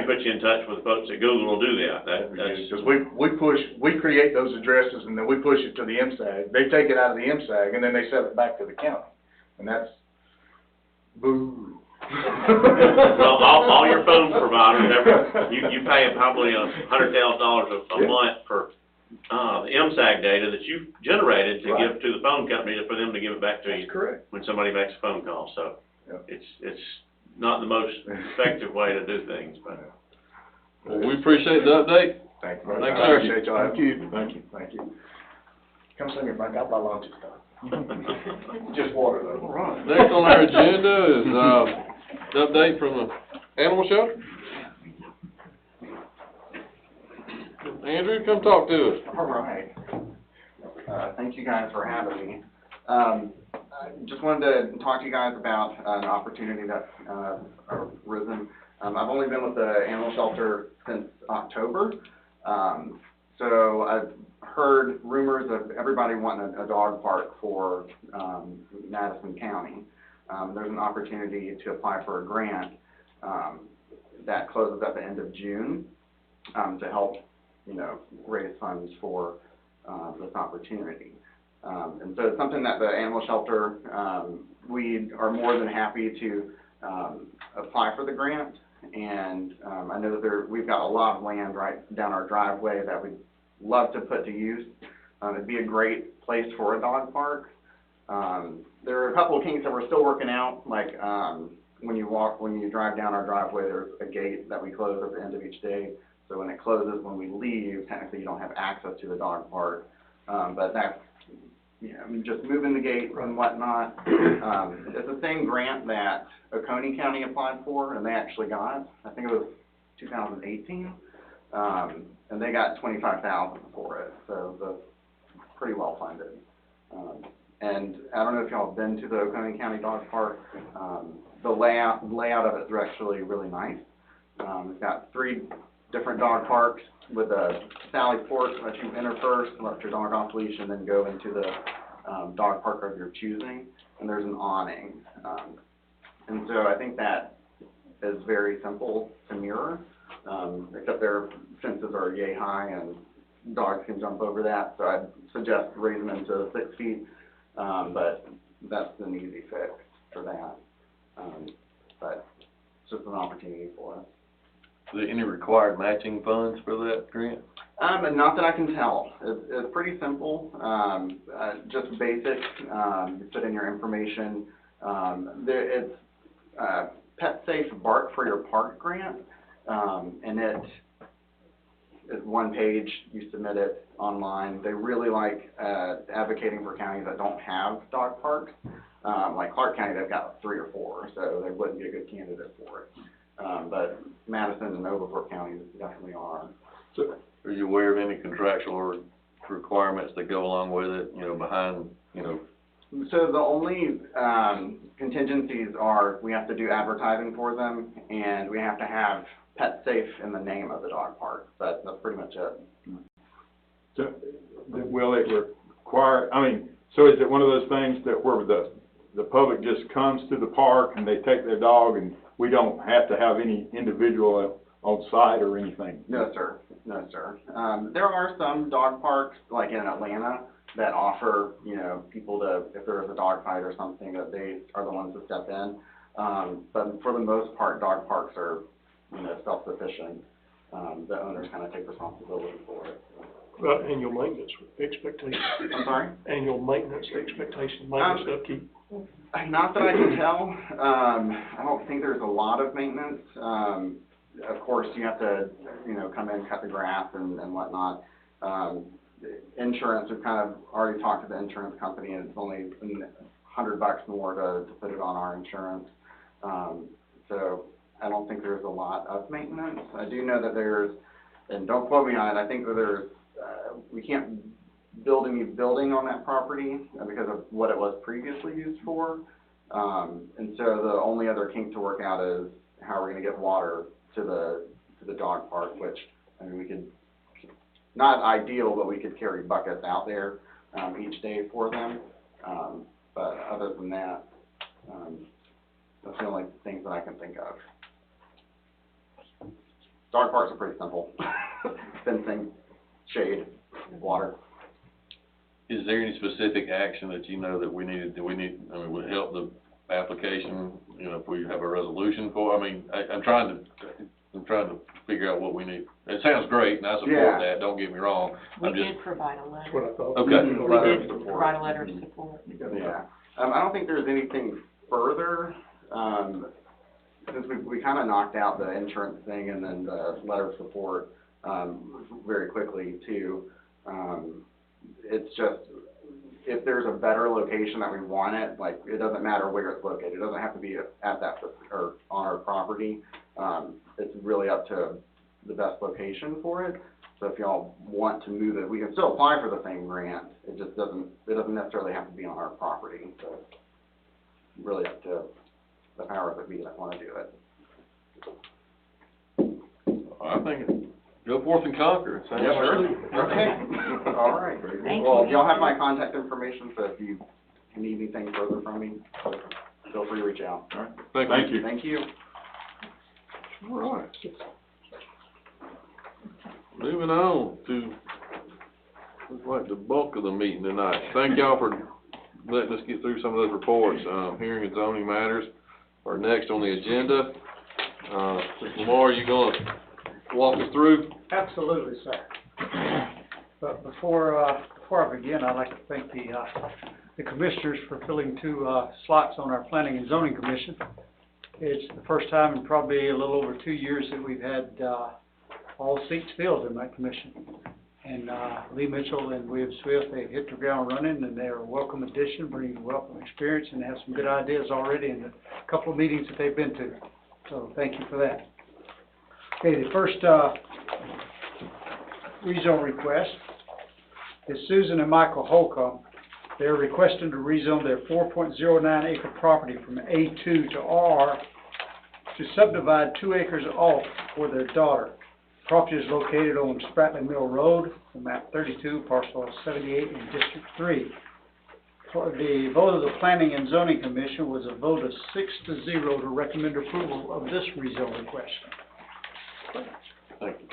can put you in touch with folks at Google will do that. That's Because we create those addresses and then we push it to the MSAG. They take it out of the MSAG and then they sell it back to the county. And that's, boo. well, all your phone providers, you pay probably $100,000 a month for the MSAG data that you've generated to give to the phone company for them to give it back to you. That's correct. When somebody makes a phone call. So it's not the most effective way to do things, but. Well, we appreciate the update. Thank you. Thanks, I sir. appreciate y'all. Thank you. Thank you. Thank you. Come see me, Frank. I'll buy lunch and stuff. Just water though. All right. Next on our agenda is, the update from the animal shelter. Andrew, come talk to us. All right. Thank you guys for having me. I just wanted to talk to you guys about an opportunity that's arisen. I've only been with the animal shelter since October, so I've heard rumors of everybody wanting a dog park for Madison County. There's an opportunity to apply for a grant that closes at the end of June to help, raise funds for this opportunity. And so it's something that the animal shelter, we are more than happy to apply for the grant. And I know that we've got a lot of land right down our driveway that we'd love to put to use. It'd be a great place for a dog park. There are a couple of kinks that we're still working out, like when you drive down our driveway, there's a gate that we close at the end of each day. So when it closes, when we leave, technically you don't have access to the dog park. But that's, just moving the gate and whatnot. It's the same grant that Oconee County applied for, and they actually got. I think it was 2018, and they got $25,000 for it. So it's pretty well funded. And I don't know if y'all have been to the Oconee County Dog Park. The layout of it is actually really nice. It's got 3 different dog parks with a sally port that you enter first, let your dog off leash, and then go into the dog park of your choosing. And there's an awning. And so I think that is very simple to mirror, except their fences are yay high and dogs can jump over that. So I'd suggest raising them to 6 feet, but that's an easy fix for that. But it's just an opportunity for us. Are there any required matching funds for that grant? Not that I can tell. It's pretty simple, just basic. You put in your information. It's Pet Safe Bark for Your Park grant, and it is 1 page. You submit it online. They really like advocating for counties that don't have dog parks. Like Clark County, they've got 3 or 4, so they wouldn't be a good candidate for it. But Madison and Overport counties definitely are. So, are you aware of any contractual requirements that go along with it, behind, So the only contingencies are we have to do advertising for them, and we have to have Pet Safe in the name of the dog park. But that's pretty much it. So, will it require, so is it one of those things that where the public just comes to the park and they take their dog and we don't have to have any individual on site or anything? No, sir. No, sir. There are some dog parks, like in Atlanta, that offer, people to, if there is a dog fight or something, that they are the ones to step in. But for the most part, dog parks are, self-sufficient. The owners kind of take responsibility for it. Annual maintenance expectations. I'm sorry? Annual maintenance expectations, maintenance upkeep. Not that I can tell. I don't think there's a lot of maintenance. Of course, you have to, come in, cut the grass and whatnot. Insurance, we've kind of already talked to the insurance company, and it's only $100 more to put it on our insurance. So I don't think there's a lot of maintenance. I do know that there's, and don't quote me on it, I think that there's, we can't build any building on that property because of what it was previously used for. And so the only other kink to work out is how we're going to get water to the dog park, which, we could, not ideal, but we could carry buckets out there each day for them. But other than that, that's the only things that I can think of. Dog parks are pretty simple. Fencing, shade, water. Is there any specific action that you know that we need, I mean, would help the application, you know, if we have a resolution for, I mean, I'm trying to figure out what we need. It sounds great, and I support Yeah. that, don't get me wrong. We I'm just, did provide a That's what letter. I thought. Okay. We did provide a letter of support. Yeah. I don't think there's anything further, since we kind of knocked out the insurance thing and then the letter of support, very quickly too. It's just, if there's a better location that we want it, like, it doesn't matter where it's located. It doesn't have to be at that, or on our property. It's really up to the best location for it. So if y'all want to move it, we can still apply for the same grant. It just doesn't necessarily have to be on our property. So it's really up to the powers that be that want to do it. I think, go forth and conquer. It sounds Yeah, sure. good. Okay. All right. Thank Well, you. y'all have my contact information, so if you need anything further from me, feel free to reach out. All right. Thank you. Thank you. All right. Moving on to, looks like the bulk of the meeting tonight. Thank y'all for letting us get through some of those reports. Hearing and zoning matters are next on the agenda. Mr. Lamar, you gonna walk us through? Absolutely, sir. But before I begin, I'd like to thank the commissioners for filling 2 slots on our planning and zoning commission. It's the first time in probably a little over 2 years that we've had all seats filled in that commission. And Lee Mitchell and William Swift, they've hit the ground running, and they're a welcome addition, bringing welcome experience, and have some good ideas already in the couple of meetings that they've been to. So thank you for that. Okay, the first rezone request is Susan and Michael Holcomb. They're requesting to rezone their 4.09 acre property from A2 to R to subdivide 2 acres off for their daughter. Property is located on Spratley Mill Road, on map 32, parcel 78 in District 3. For the vote of the Planning and Zoning Commission was a vote of 6-0 to recommend approval of this rezone request. Thank you.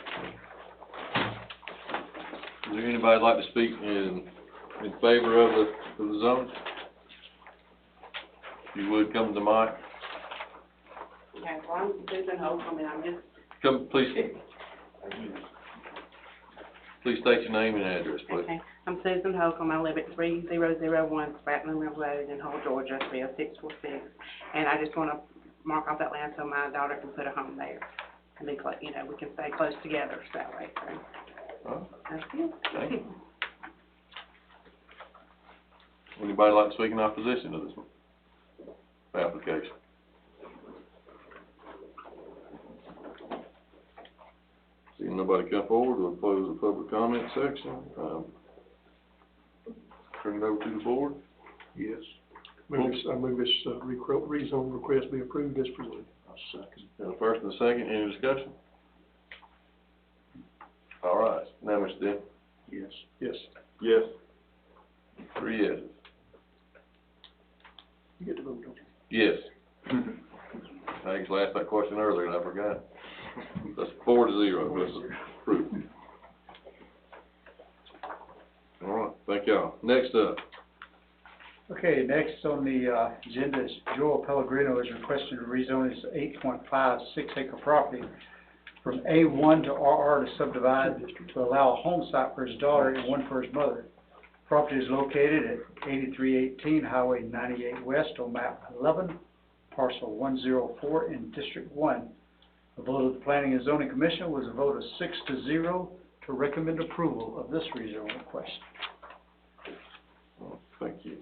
Is there anybody like to speak in favor of the zone? If you would, come to the mic. Okay, well, I'm Susan Holcomb, and I'm just, Come, please state your name and address, please. okay, I'm Susan Holcomb. I live at 3001 Spratlin Mill Road in Hull, Georgia, 30646. And I just want to mark off that land so my daughter can put a home there. And be close, you know, we can stay close together that way, so. Oh, That's it. thank you. Anybody like to speak in opposition to this application? Seeing nobody come forward, we'll close the public comment section. Turn it over to the board. Yes. I move this rezone request be approved as presented. Got a first and a second, any discussion? All right, now, Mr. Denton. Yes. Yes. Yes. 3 yeses. You get to vote, don't you? Yes. I actually asked that question earlier and I forgot. That's 4-0, that's approved. All right, thank y'all. Next up. Okay, next on the agenda is Joel Pellegrino is requesting to rezone his 8.56 acre property from A1 to RR to subdivide to allow a home site for his daughter and one for his mother. Property is located at 8318 Highway 98 West on map 11, parcel 104 in District 1. The vote of the Planning and Zoning Commission was a vote of 6-0 to recommend approval of this rezone request. Thank you.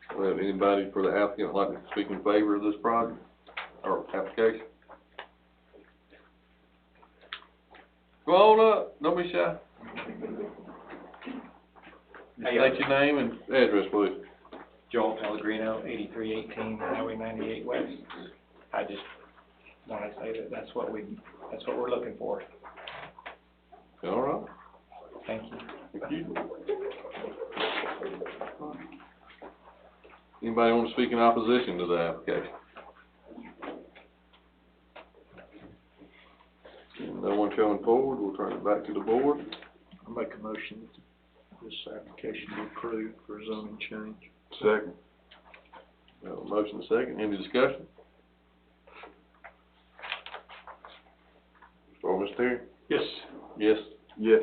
Do we have anybody for the applicant like to speak in favor of this project or application? Go on up, don't be shy. State your name and address, please. Joel Pellegrino, 8318 Highway 98 West. I just want to say that that's what we're looking for. All right. Thank you. Thank you. Anybody want to speak in opposition to the application? No one coming forward, we'll turn it back to the board. I make a motion that this application be approved for zoning change. Second. We have a motion and a second, any discussion? Start with Mr. Terry? Yes. Yes. Yes.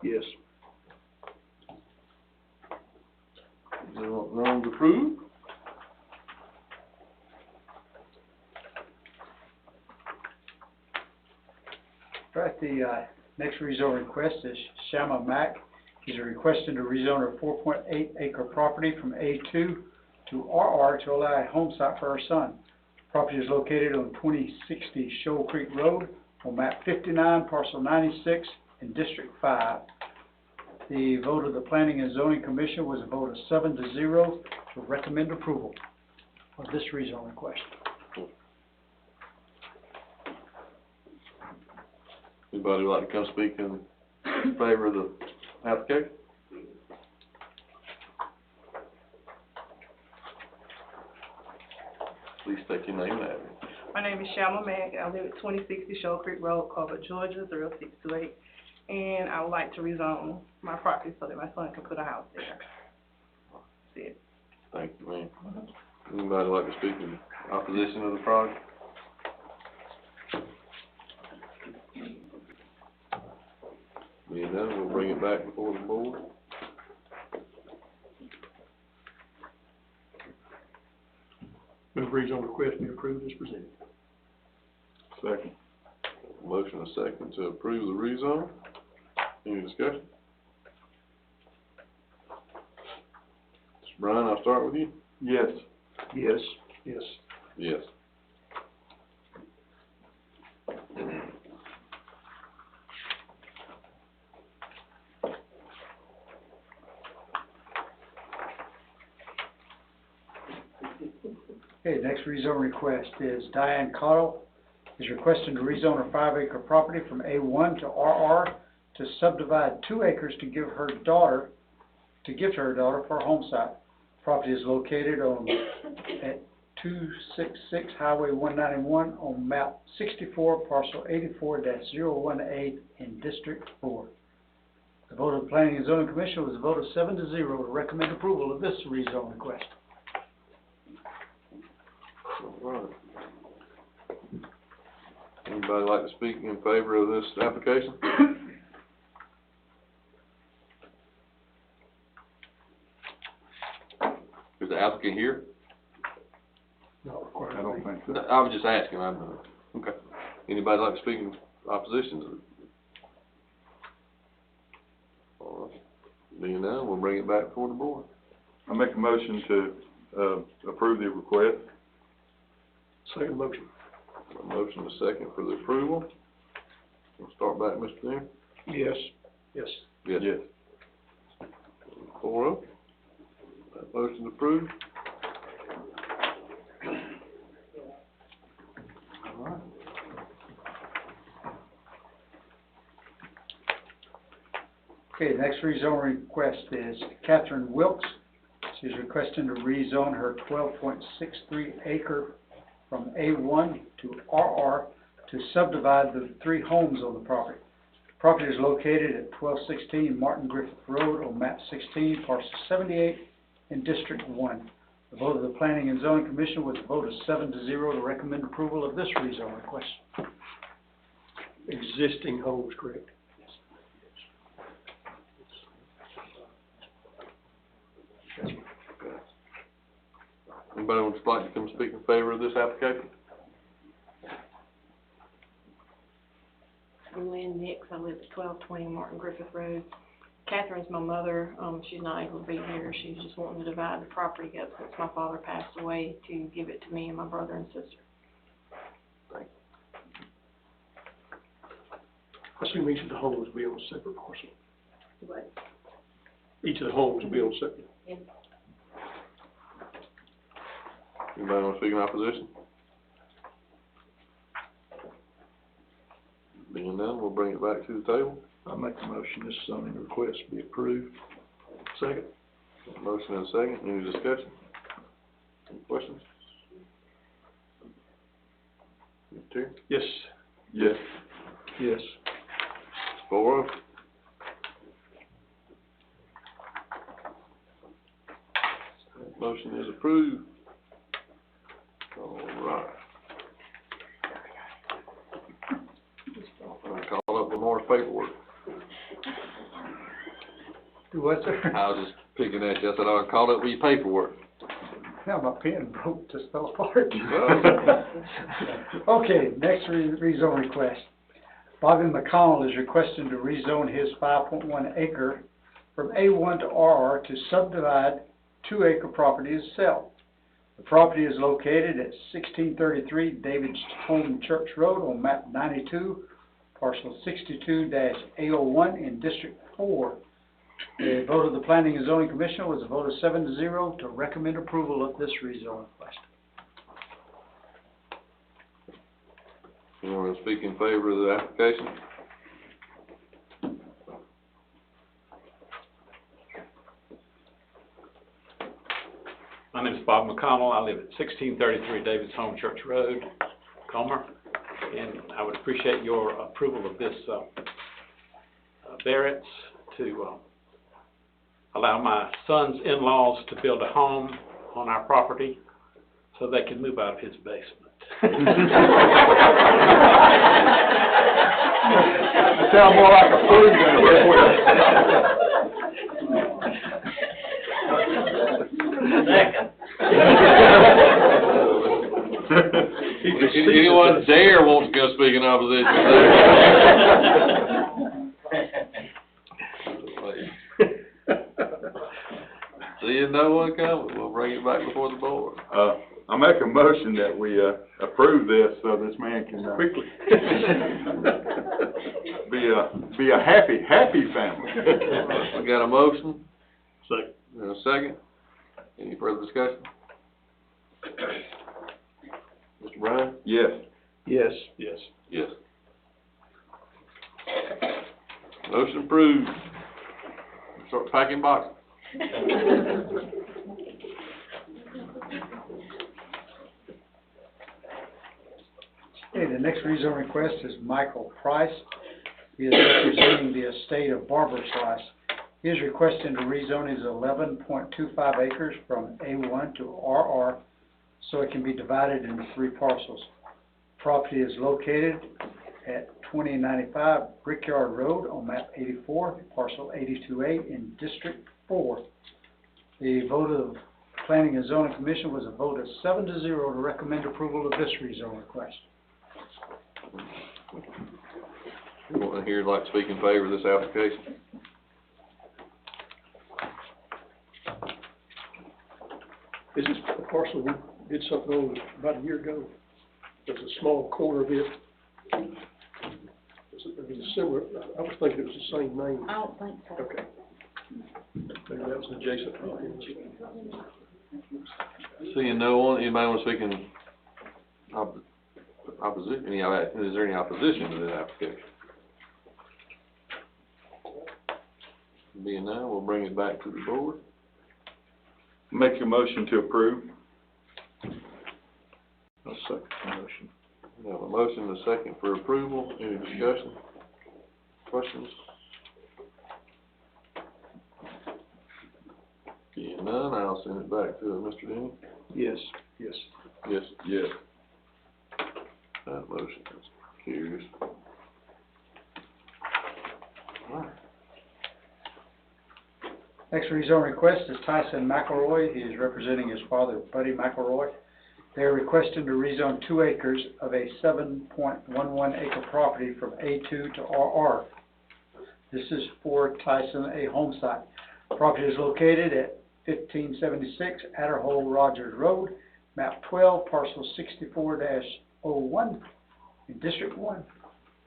Yes. Zone's approved. Right, the, next rezone request is Shama Mack. He's requesting to rezone a 4.8 acre property from A2 to RR to allow a home site for her son. Property is located on 2060 Shoal Creek Road on map 59, parcel 96 in District 5. The vote of the Planning and Zoning Commission was a vote of 7-0 to recommend approval of this rezone request. Anybody would like to come speak in favor of the application? Please state your name and address. My name is Shalma Mack, I live at 2060 Shoal Creek Road, Culver, Georgia, 06228, and I would like to rezone my property so that my son can put a house there. That's it. Thank you, ma'am. Anybody like to speak in opposition of the project? Being done, we'll bring it back before the board. Move rezone request be approved as presented. Second. Motion and second to approve the rezone. Any discussion? Mr. Brian, I'll start with you. Yes. Yes. Yes. Yes. Okay, next rezone request is Diane Cottle is requesting to rezone a 5 acre property from A1 to RR to subdivide 2 acres to give her daughter, to give to her daughter for a home site. Property is located at 266 Highway 191 on map 64, parcel 84-018 in District 4. The vote of the Planning and Zoning Commission was a vote of 7-0 to recommend approval of this rezone request. All right. Anybody like to speak in favor of this application? Is the applicant here? Not required. I don't think so. I was just asking, I don't know. Okay. Anybody like to speak in opposition to it? All right. Being done, we'll bring it back before the board. I make a motion to, approve the request. Second motion. A motion and a second for the approval. We'll start back, Mr. Dean. Yes. Yes. Yes. Yes. 4-0. That motion's approved. All right. Okay, next rezone request is Catherine Wilkes. She's requesting to rezone her 12.63 acre from A1 to RR to subdivide the 3 homes on the property. The property is located at 1216 Martin Griffith Road on map 16, parcel 78 in District 1. The vote of the Planning and Zoning Commission was a vote of 7-0 to recommend approval of this rezone request. Existing homes, correct? Anybody would like to come speak in favor of this application? I'm Lynn Nix, I live at 1220 Martin Griffith Road. Catherine's my mother, she's not able to be here, she's just wanting to divide the property up since my father passed away to give it to me and my brother and sister. I assume each of the homes will be on a separate parcel. What? Each of the homes will be on separate. Yes. Anybody want to speak in opposition? Being done, we'll bring it back to the table. I make the motion this zoning request be approved. Second. Motion and a second, any discussion? Any questions? Mr. Terry? Yes. Yes. Yes. Lamar's paperwork. Do what, sir? I was just picking at you, I said, I'll call up with your paperwork. Now my pen broke, just fell apart. Okay, next rezone request. Bobby McConnell is requesting to rezone his 5.1 acre from A1 to RR to subdivide 2-acre property to sell. The property is located at 1633 David's Home Church Road on map 92, parcel 62-A01 in District 4. The vote of the Planning and Zoning Commission was a vote of 7-0 to recommend approval of this rezone request. Anyone speak in favor of the application? My name is Bob McConnell. I live at 1633 David's Home Church Road, Comer, and I would appreciate your approval of this variance to allow my son's in-laws to build a home on our property so they can move out of his basement. Sound more like a food than a request. Anyone dare wants to go speak in opposition to that? Seeing no one coming, we'll bring it back before the board. I make a motion that we, approve this so this man can quickly be a happy family. We got a motion? Second. And a second? Any further discussion? Mr. Bryan? Yes. Yes. Yes. Yes. Motion approved. Start packing boxes. Okay, the next rezone request is Michael Price. He is representing the estate of Barbara Price. He is requesting to rezone his 11.25 acres from A1 to RR so it can be divided into 3 parcels. Property is located at 2095 Brickyard Road on map 84, parcel 82A in District 4. The vote of Planning and Zoning Commission was a vote of 7-0 to recommend approval of this rezone request. Anyone here like to speak in favor of this application? This is a parcel we did something on about a year ago. There's a small corner of it. It was similar, I was thinking it was the same name. I don't think so. Okay. Maybe that was adjacent property. Seeing no one, anybody want to speak in opposition? Is there any opposition to this application? Being none, we'll bring it back to the board. Make your motion to approve. I'll second the motion. We have a motion and a second for approval. Any discussion? Questions? Being none, I'll send it back to Mr. Denny. Yes. Yes. Yes. Yes. That motion is carries. All right. Next rezone request is Tyson McElroy. He is representing his father, Buddy McElroy. They are requesting to rezone 2 acres of a 7.11 acre property from A2 to RR. This is for Tyson, a home site. Property is located at 1576 Adderhole Rogers Road, map 12, parcel 64-01 in District 1.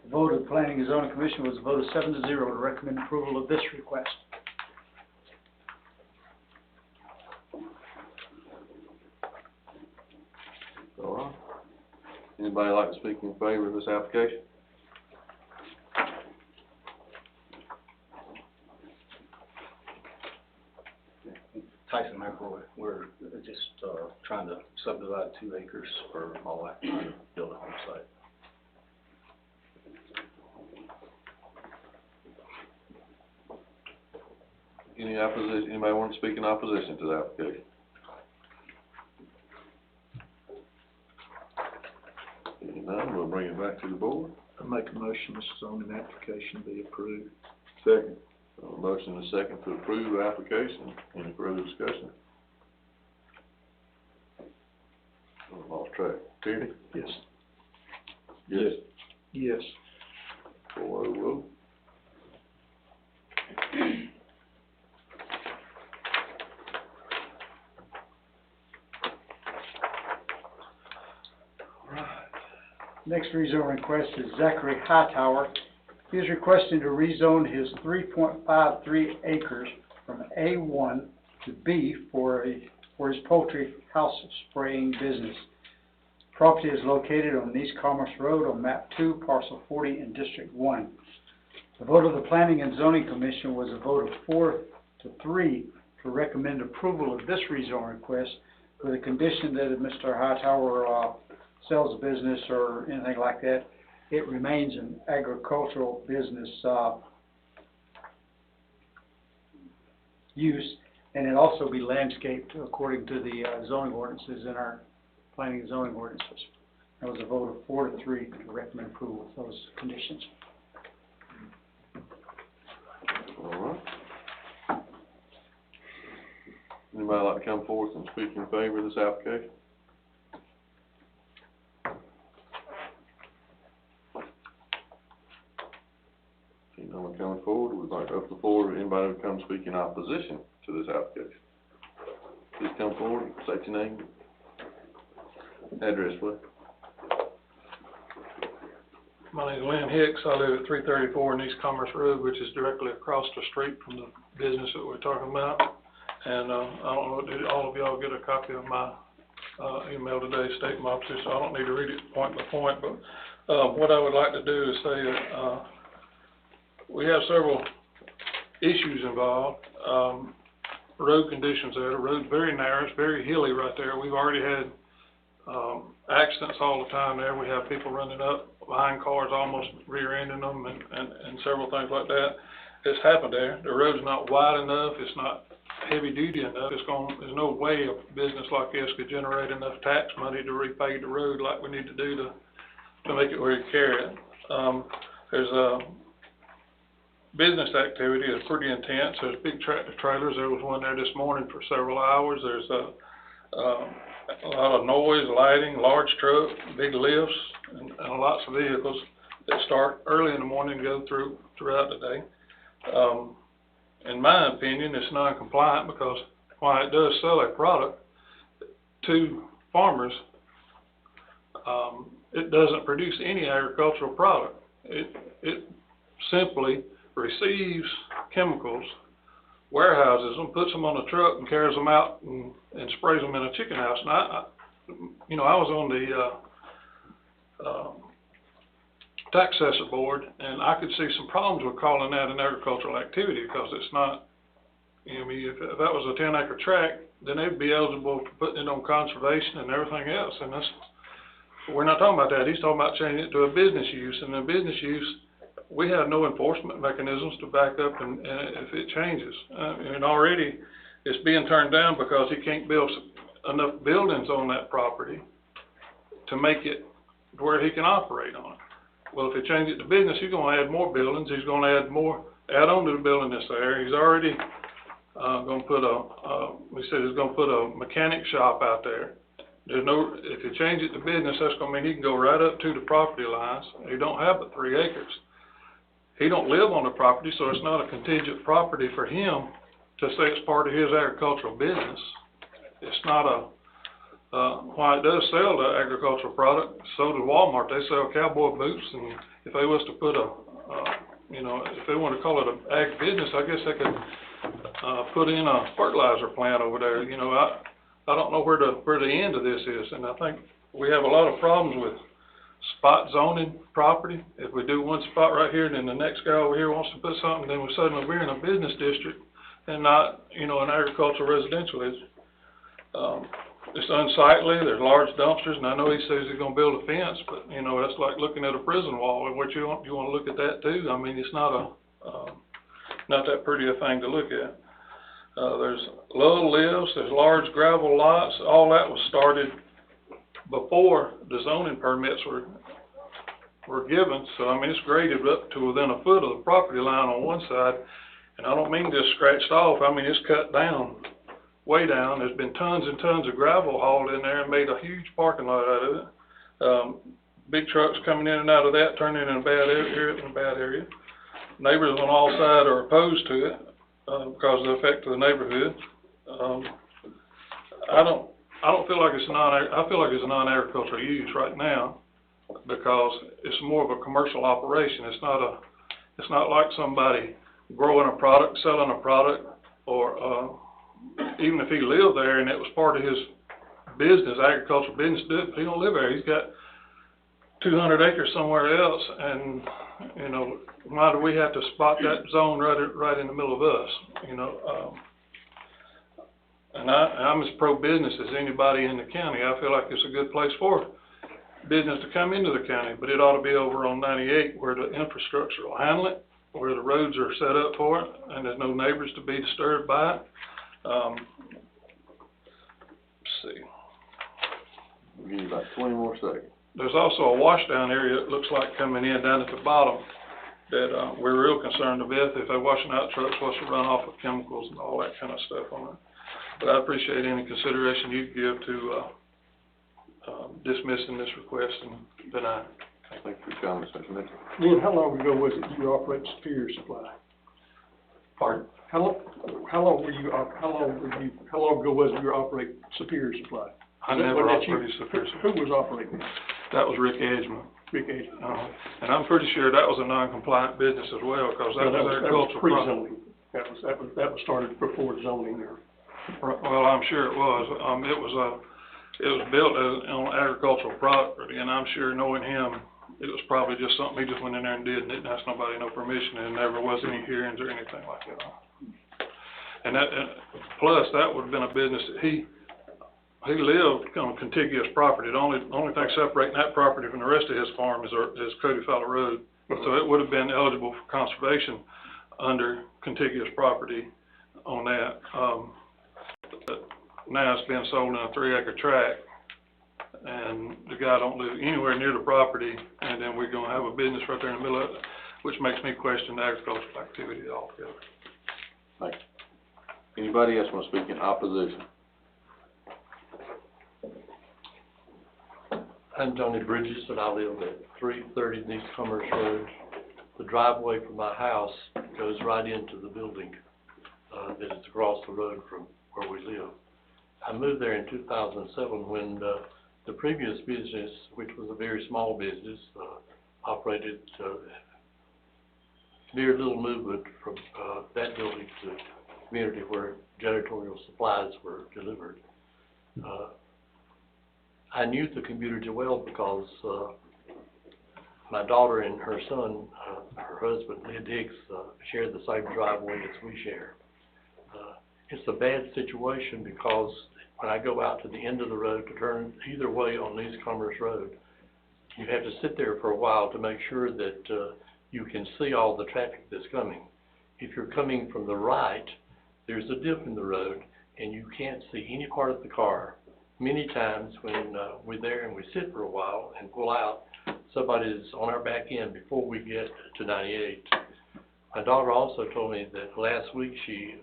The vote of the Planning and Zoning Commission was a vote of 7-0 to recommend approval of this request. All right. Anybody like to speak in favor of this application? Tyson McElroy, we're just, trying to subdivide 2 acres for my wife trying to build a home site. Any opposition, anybody want to speak in opposition to the application? Seeing none, we'll bring it back to back to the board. I make a motion this zoning application be approved. Second. A motion and a second to approve the application. Any further discussion? I lost track. Terry? Yes. Yes. Yes. 4-0 vote. Next rezone request is Zachary Hightower. He is requesting to rezone his 3.53 acres from A1 to B for his poultry house spraying business. Property is located on East Commerce Road on map 2, parcel 40 in District 1. The vote of the Planning and Zoning Commission was a vote of 4-3 to recommend approval of this rezone request with the condition that if Mr. Hightower sells a business or anything like that, it remains an agricultural business use, and it also be landscaped according to the zoning ordinances in our planning and zoning ordinances. That was a vote of 4-3 to recommend approval of those conditions. All right. Anybody like to come forth and speak in favor of this application? See no one coming forward, we'd like to open the floor to anybody who comes speak in opposition to this application. Please come forward, state your name, address, please. My name is Lynn Hicks. I live at 334 East Commerce Road, which is directly across the street from the business that we're talking about. And I don't know, did all of y'all get a copy of my email today stating my position? So I don't need to read it point by point, but what I would like to do is say that we have several issues involved. Road conditions there. The road's very narrow. It's very hilly right there. We've already had accidents all the time there. We have people running up behind cars, almost rear-ending them, and several things like that. It's happened there. The road's not wide enough. It's not heavy-duty enough. There's no way a business like this could generate enough tax money to repave the road like we need to do to make it where you carry it. There's a business activity that's pretty intense. There's big tractor trailers. There was one there this morning for several hours. There's a lot of noise, lighting, large trucks, big lifts, and lots of vehicles that start early in the morning and go throughout the day. In my opinion, it's non-compliant because while it does sell a product to farmers, it doesn't produce any agricultural product. It simply receives chemicals, warehouses them, puts them on a truck, and carries them out and sprays them in a chicken house. And I was on the tax assessor board, and I could see some problems with calling that an agricultural activity because it's not. I mean, if that was a 10-acre tract, then they'd be eligible for putting it on conservation and everything else. And we're not talking about that. He's talking about changing it to a business use, and in business use, we have no enforcement mechanisms to back up and if it changes. And already it's being turned down because he can't build enough buildings on that property to make it where he can operate on it. Well, if he changes it to business, he's going to add more buildings. He's going to add on to the building that's there. He's already going to put he said he's going to put a mechanic shop out there. If you change it to business, that's going to mean he can go right up to the property lines. He don't have but 3 acres. He don't live on the property, so it's not a contingent property for him to say it's part of his agricultural business. It's not while it does sell the agricultural product, so does Walmart. They sell cowboy boots, and if they was to put if they want to call it an ag business, I guess they could put in a fertilizer plant over there. I don't know where the end of this is, and I think we have a lot of problems with spot zoning property. If we do one spot right here, then the next guy over here wants to put something, then suddenly we're in a business district and not, an agricultural residential. It's unsightly. There's large dumpsters, and I know he says he's going to build a fence, but that's like looking at a prison wall. And what you want to look at that too. I mean, it's not not that pretty a thing to look at. There's low lifts. There's large gravel lots. All that was started before the zoning permits were were given, so I mean, it's graded up to within a foot of the property line on one side. And I don't mean just scratched off, I mean, it's cut down, way down. There's been tons and tons of gravel hauled in there and made a huge parking lot out of it. Big trucks coming in and out of that, turning in a bad area. Neighbors on all sides are opposed to it, because of the effect of the neighborhood. I don't feel like I feel like it's a non-agricultural use right now, because it's more of a commercial operation. It's not like somebody growing a product, selling a product, or, even if he lived there and it was part of his business, agricultural business, he don't live there. He's got 200 acres somewhere else, and, you know, why do we have to spot that zone right in the middle of us, you know? And I'm as pro-business as anybody in the county. I feel like it's a good place for business to come into the county, but it ought to be over on 98 where the infrastructure will handle it, where the roads are set up for it, and there's no neighbors to be disturbed by it. Let's see. We'll give you about 20 more seconds. There's also a washdown area, it looks like, coming in down at the bottom that we're real concerned about. If they're washing out trucks, what's the runoff of chemicals and all that kind of stuff on it. But I appreciate any consideration you give to dismissing this request and denying. Thank you for your comments, Mr. Mitchell. Ian, how long ago was it you operated Superior Supply? Pardon? How long ago was it you operated Superior Supply? I never operated Superior Supply. Who was operating it? That was Rick Edgman. Rick Edgman. And I'm pretty sure that was a non-compliant business as well, because that was agricultural property. Pre-zoning. That was started before zoning there. Well, I'm sure it was. It was built on agricultural property, and I'm sure, knowing him, it was probably just something he just went in there and did and didn't ask nobody no permission, and there never was any hearings or anything like that. And plus, that would have been a business that he lived on contiguous property. The only thing separating that property from the rest of his farm is Cody Fowler Road. So it would have been eligible for conservation under contiguous property on that. But now it's being sold in a 3-acre tract, and the guy don't live anywhere near the property, and then we're gonna have a business right there in the middle of it, which makes me question the agricultural activity altogether. Thank you. Anybody else want to speak in opposition? I'm Tony Bridges, and I live at 330 East Commerce Road. The driveway from my house goes right into the building that is across the road from where we live. I moved there in 2007 when the previous business, which was a very small business, operated very little movement from that building to the community where janitorial supplies were delivered. I knew the community well because my daughter and her son, her husband, Lynn Hicks, shared the same driveway as we share. It's a bad situation because when I go out to the end of the road to turn either way on East Commerce Road, you have to sit there for a while to make sure that you can see all the traffic that's coming. If you're coming from the right, there's a dip in the road and you can't see any part of the car. Many times when we're there and we sit for a while and pull out, somebody's on our back end before we get to 98. My daughter also told me that last week she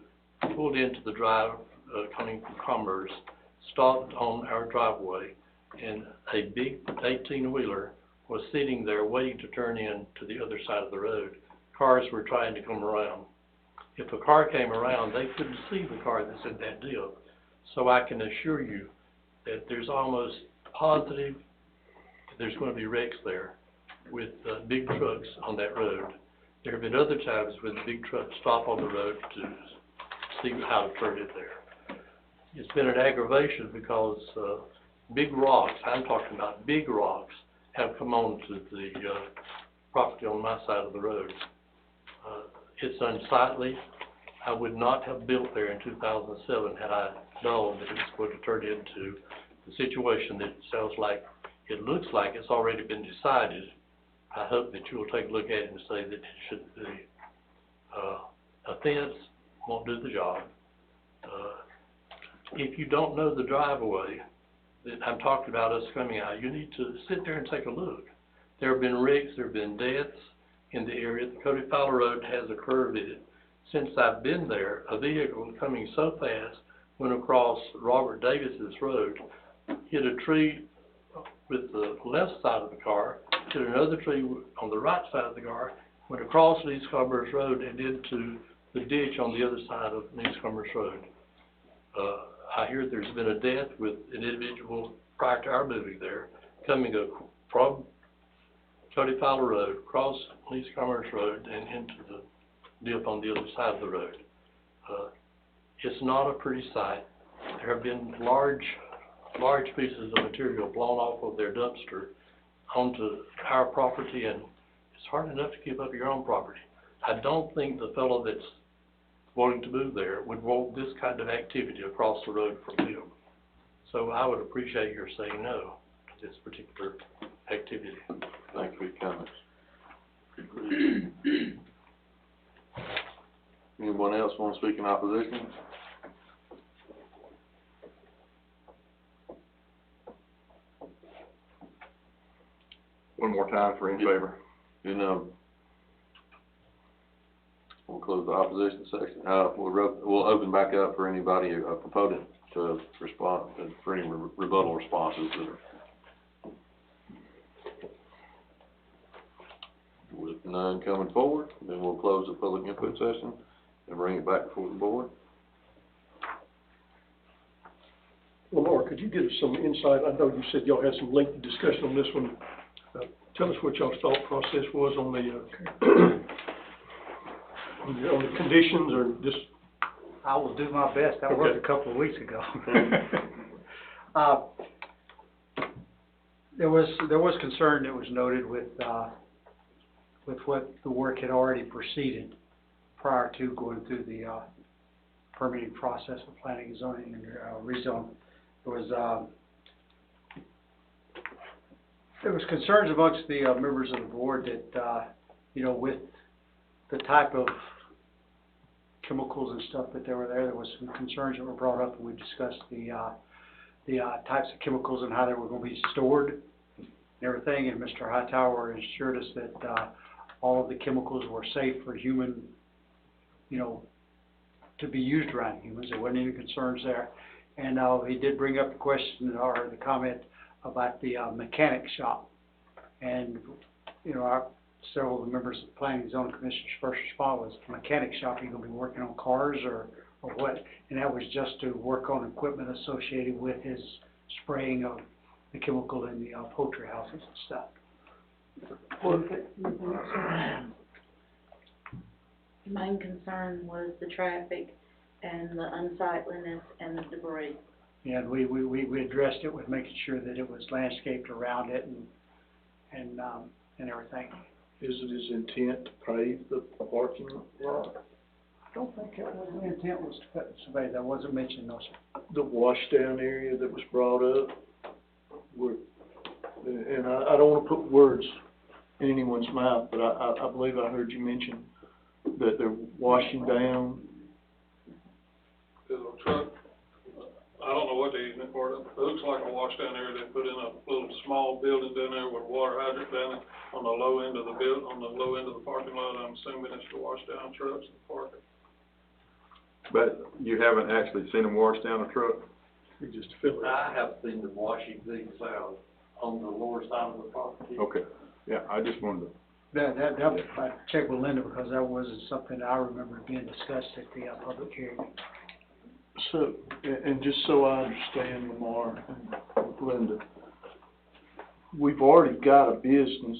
pulled into the drive coming from Commerce, stopped on our driveway, and a big 18-wheeler was sitting there waiting to turn in to the other side of the road. Cars were trying to come around. If a car came around, they couldn't see the car that's in that dip. So I can assure you that there's almost positive there's going to be wrecks there with big trucks on that road. There have been other times when big trucks stop on the road to see how to turn it there. It's been an aggravation because big rocks, I'm talking about big rocks, have come onto the property on my side of the road. It's unsightly. I would not have built there in 2007 had I known that it was going to turn into the situation that sounds like, it looks like it's already been decided. I hope that you will take a look at it and say that it should be a fence won't do the job. If you don't know the driveway that I'm talking about us coming out, you need to sit there and take a look. There have been wrecks, there have been deaths in the area. The Cody Fowler Road has a curve in it. Since I've been there, a vehicle coming so fast went across Robert Davis's road, hit a tree with the left side of the car, hit another tree on the right side of the car, went across East Commerce Road and into the ditch on the other side of East Commerce Road. I hear there's been a death with an individual prior to our moving there, coming from Cody Fowler Road, across East Commerce Road, and into the dip on the other side of the road. It's not a pretty sight. There have been large pieces of material blown off of their dumpster onto our property, and it's hard enough to keep up your own property. I don't think the fellow that's wanting to move there would want this kind of activity across the road from him. So I would appreciate your saying no to this particular activity. Thanks for your comments. Anyone else want to speak in opposition? One more time for in favor. We'll close the opposition section. We'll open back up for anybody, a proponent to respond, for any rebuttal responses. With none coming forward, then we'll close the public input session and bring it back before the board. Well, Laura, could you give us some insight? I know you said y'all had some lengthy discussion on this one. Tell us what y'all's thought process was on the, on the conditions, or just... I will do my best. That was a couple of weeks ago. There was concern that was noted with what the work had already proceeded prior to going through the permitting process of planning and zoning and rezone. There was concerns amongst the members of the board that, you know, with the type of chemicals and stuff that there was some concerns that were brought up, and we discussed the types of chemicals and how they were going to be stored and everything, and Mr. Hightower assured us that all of the chemicals were safe for human, you know, to be used around humans. There wasn't any concerns there. And he did bring up the question or the comment about the mechanic shop. And, you know, several of the members of the Planning and Zoning Commission's first response was, mechanic shop, are you going to be working on cars or what? And that was just to work on equipment associated with his spraying of the chemical in the poultry houses and stuff. The main concern was the traffic and the unsightliness and the debris. Yeah, and we addressed it with making sure that it was landscaped around it and everything. Is it his intent to pave the parking lot? I don't think it was, the intent was to put somebody that wasn't mentioned, no, sir. The washdown area that was brought up, and I don't want to put words in anyone's mouth, but I believe I heard you mention that they're washing down. There's a truck, I don't know what they're using it for, it looks like a wash down there. They put in a little small building down there with a water hydrant down there on the low end of the parking lot. I'm assuming it's to wash down trucks and parking. But you haven't actually seen them wash down a truck? You just fill it. I have seen them washing things out on the lower side of the property. Okay, yeah, I just wanted to. I checked with Linda because that wasn't something I remember being discussed at the public hearing. So, and just so I understand, Lamar and Linda, we've already got a business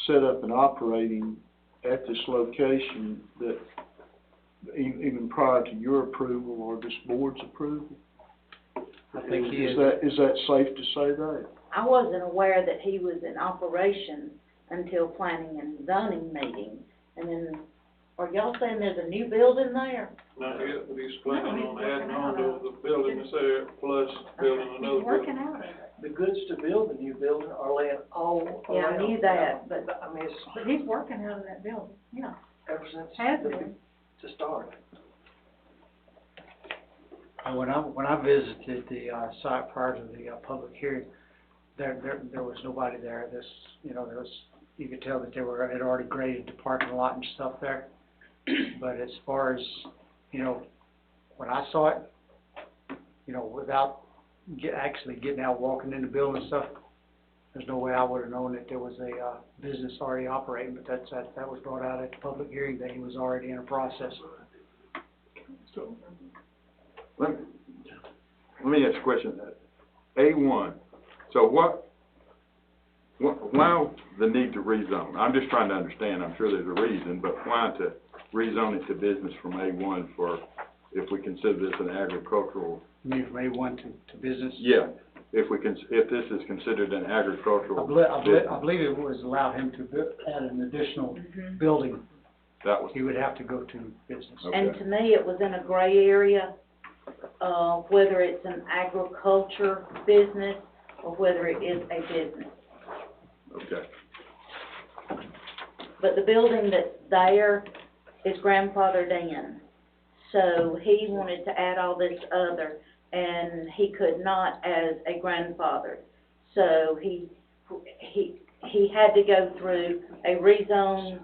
set up and operating at this location that even prior to your approval or this board's approval? I think he is. Is that safe to say that? I wasn't aware that he was in operation until planning and zoning meeting. And then, are y'all saying there's a new building there? Not yet, but he's planning on adding on to the building that's there, plus building another He's working building. out of it. The goods to build the new building are laying all Yeah, I around. knew that, but I mean, it's he's working out of that building, yeah. ever since Has they been. to start. When I visited the site prior to the public hearing, there was nobody there. This, you know, you could tell that had already graded the parking lot and stuff there. But as far as, you know, when I saw it, you know, without actually getting out, walking in the building and stuff, there's no way I would have known that there was a business already operating, but that was brought out at the public hearing that he was already in a process. So, let me ask a question. A1, so why the need to rezone? I'm just trying to understand. I'm sure there's a reason, but why to rezone it to business from A1 for, if we consider this an agricultural? You mean from A1 to business? Yeah, if this is considered an agricultural I believe it was allow him to add an additional building. That was. He would have to go to business. Okay. And to me, it was in a gray area, whether it's an agriculture business or whether it is a business. Okay. But the building that's there is grandfathered in. So he wanted to add all this other, and he could not as a grandfather. So he had to go through a rezone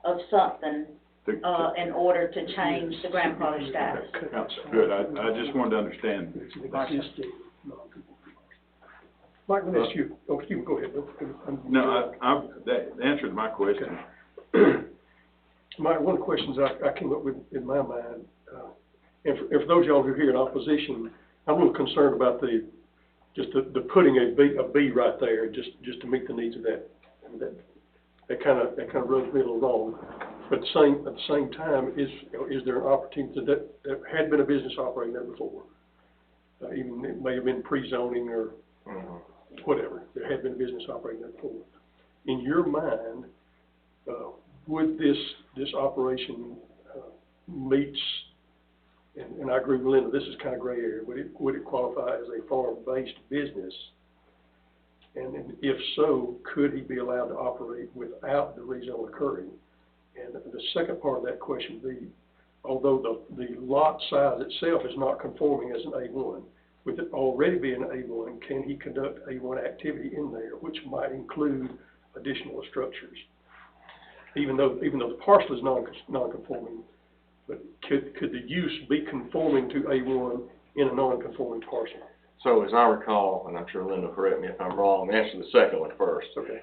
of something, in order to change the grandfather status. Good, I just wanted to understand. Mike, let me ask you, Steve, go ahead. No, that answered my question. Mike, one of the questions I came up with in my mind, and for those of y'all who are here in opposition, I'm a little concerned about the putting a B right there, just to meet the needs of that. And that kind of rubs me a little wrong. But at the same time, is there an opportunity that had been a business operating there before? Even it may have been pre-zoning or whatever. There had been a business operating there before. In your mind, would this operation meets? And I agree with Linda. This is kind of gray area. Would it qualify as a farm-based business? And if so, could he be allowed to operate without the rezone occurring? And the second part of that question would be, although the lot size itself is not conforming as an A1, with it already being an A1, can he conduct A1 activity in there, which might include additional structures? Even though the parcel is non-conforming, but could the use be conforming to A1 in a non-conforming parcel? So as I recall, and I'm sure Linda will correct me if I'm wrong, answer the second one first. Okay.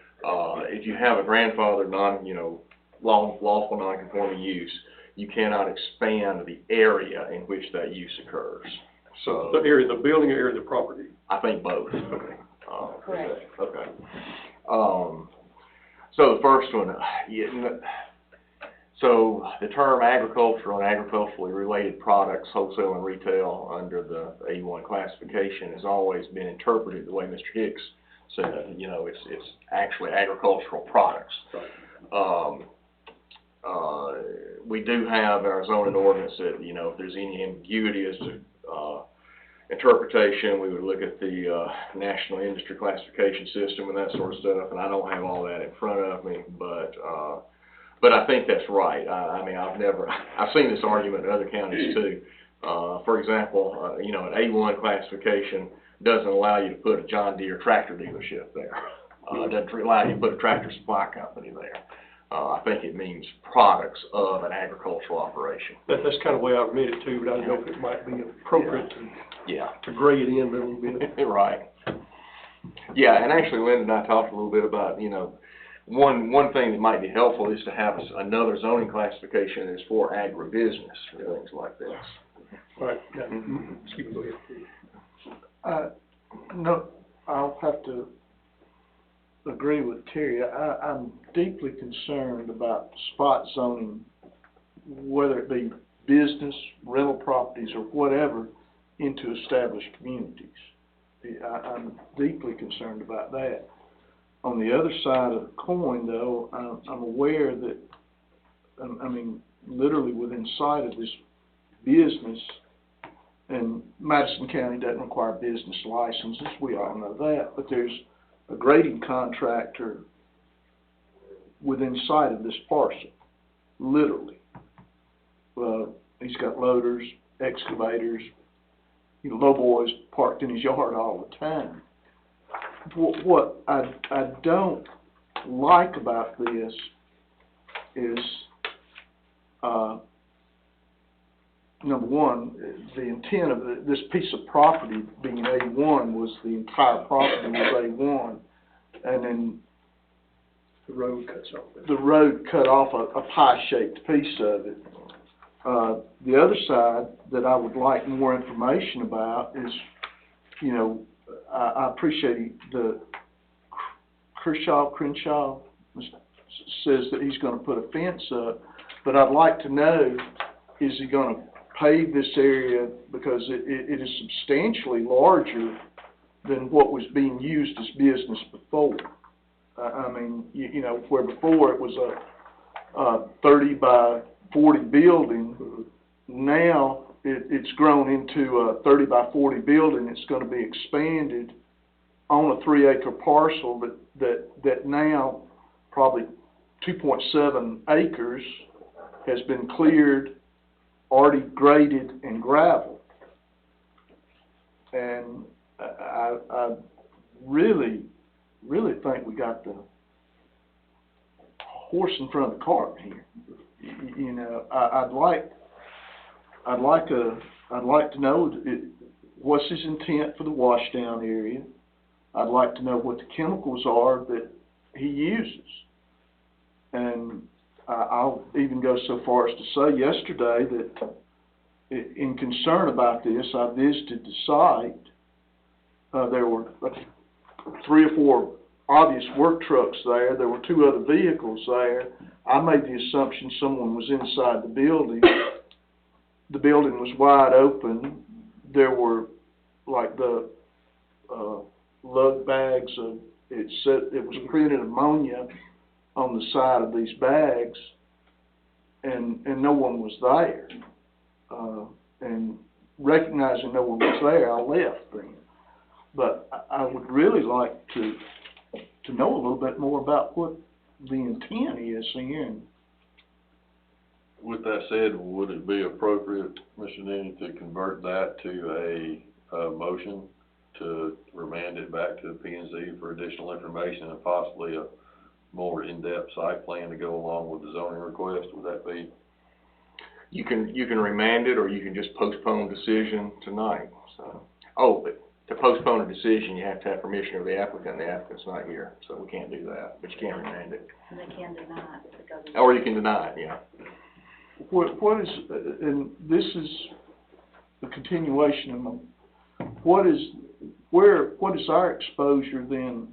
If you have a grandfathered lawful non-conforming use, you cannot expand the area in which that use occurs. So the area, the building area, the property? I think both. Okay. Correct. Okay. So the first one, so the term agricultural and agriculturally related products, wholesale and retail, under the A1 classification has always been interpreted the way Mr. Hicks said. You know, it's actually agricultural products. We do have our zoning ordinance that, you know, if there's any ambiguity as to interpretation, we would look at the National Industry Classification System and that sort of stuff, and I don't have all that in front of me, but I think that's right. I mean, I've seen this argument in other counties too. For example, you know, an A1 classification doesn't allow you to put a John Deere tractor dealership there. It doesn't allow you to put a tractor supply company there. I think it means products of an agricultural operation. That's kind of the way I read it too, but I don't know if it might be appropriate to grade it in a little bit. Right. Yeah, and actually Linda and I talked a little bit about, you know, one thing that might be helpful is to have another zoning classification that's for agribusiness or things like this. Right. Yeah. Excuse me, go ahead. No, I'll have to agree with Terry. I'm deeply concerned about spot zoning, whether it be business, rental properties, or whatever, into established communities. I'm deeply concerned about that. On the other side of the coin, though, I'm aware that, I mean, literally within sight of this business, and Madison County doesn't require business licenses, we all know that, but there's a grading contractor within sight of this parcel, literally. He's got loaders, excavators, you know, lowboys parked in his yard all the time. what I don't like about this is, number one, the intent of this piece of property being A1 was the entire property was A1, and then The road cuts off. the road cut off a pie-shaped piece of it. The other side that I would like more information about is, you know, I appreciate the Crenshaw says that he's gonna put a fence up, but I'd like to know, is he gonna pave this area, because it is substantially larger than what was being used as business before. I mean, you know, where before it was a 30 by 40 building, now it's grown into a 30 by 40 building. It's gonna be expanded on a 3-acre parcel that now probably 2.7 acres has been cleared, already graded and gravelled. And I really think we got the horse in front of the cart here. You know, I'd like to know what's his intent for the washdown area. I'd like to know what the chemicals are that he uses. And I'll even go so far as to say yesterday that in concern about this, I visited the site. There were 3 or 4 obvious work trucks there. There were 2 other vehicles there. I made the assumption someone was inside the building. The building was wide open. There were like the lug bags of, it was printed ammonia on the side of these bags, and no one was there. And recognizing no one was there, I left then. But I would really like to know a little bit more about what the intent is here. And with that said, would it be appropriate, Mr. Denny, to convert that to a motion to remand it back to the P&Z for additional information and possibly a more in-depth site plan to go along with the zoning request? Would that be? You can remand it, or you can just postpone decision tonight, so. Oh, but to postpone a decision, you have to have permission of the applicant, and the applicant's not here, so we can't do that, but you can't remand it. And they can deny it because of. Or you can deny it, yeah. what is, and this is the continuation of what is our exposure then,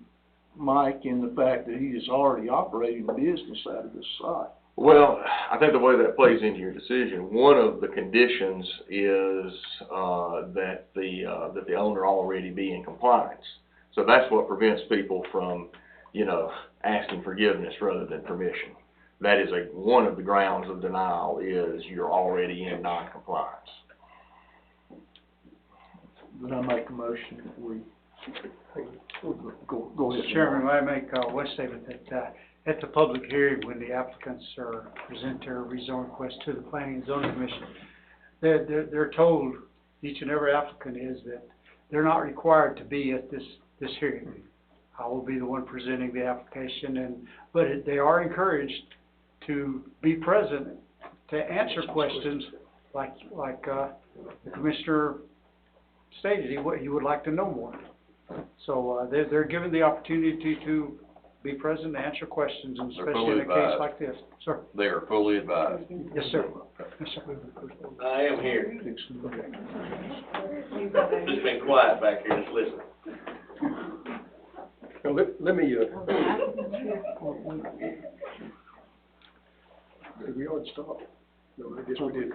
Mike, in the fact that he is already operating a business out of this site? Well, I think the way that plays into your decision, one of the conditions is that the owner already be in compliance. So that's what prevents people from, you know, asking forgiveness rather than permission. That is one of the grounds of denial, is you're already in non-compliance. Then I make a motion that we go ahead. Mr. Chairman, I make one statement that at the public hearing, when the applicants present their rezone request to the Planning and Zoning Commission, they're told, each and every applicant is, that they're not required to be at this hearing. I will be the one presenting the application, but they are encouraged to be present to answer questions like the Commissioner stated, he would like to know more. So they're given the opportunity to be present and answer questions, and especially in a case like this. Sir? They are fully advised. Yes, sir. Yes, sir. I am here. Just been quiet back here, just listening. Now, let me, we ought to stop. No, I guess we did.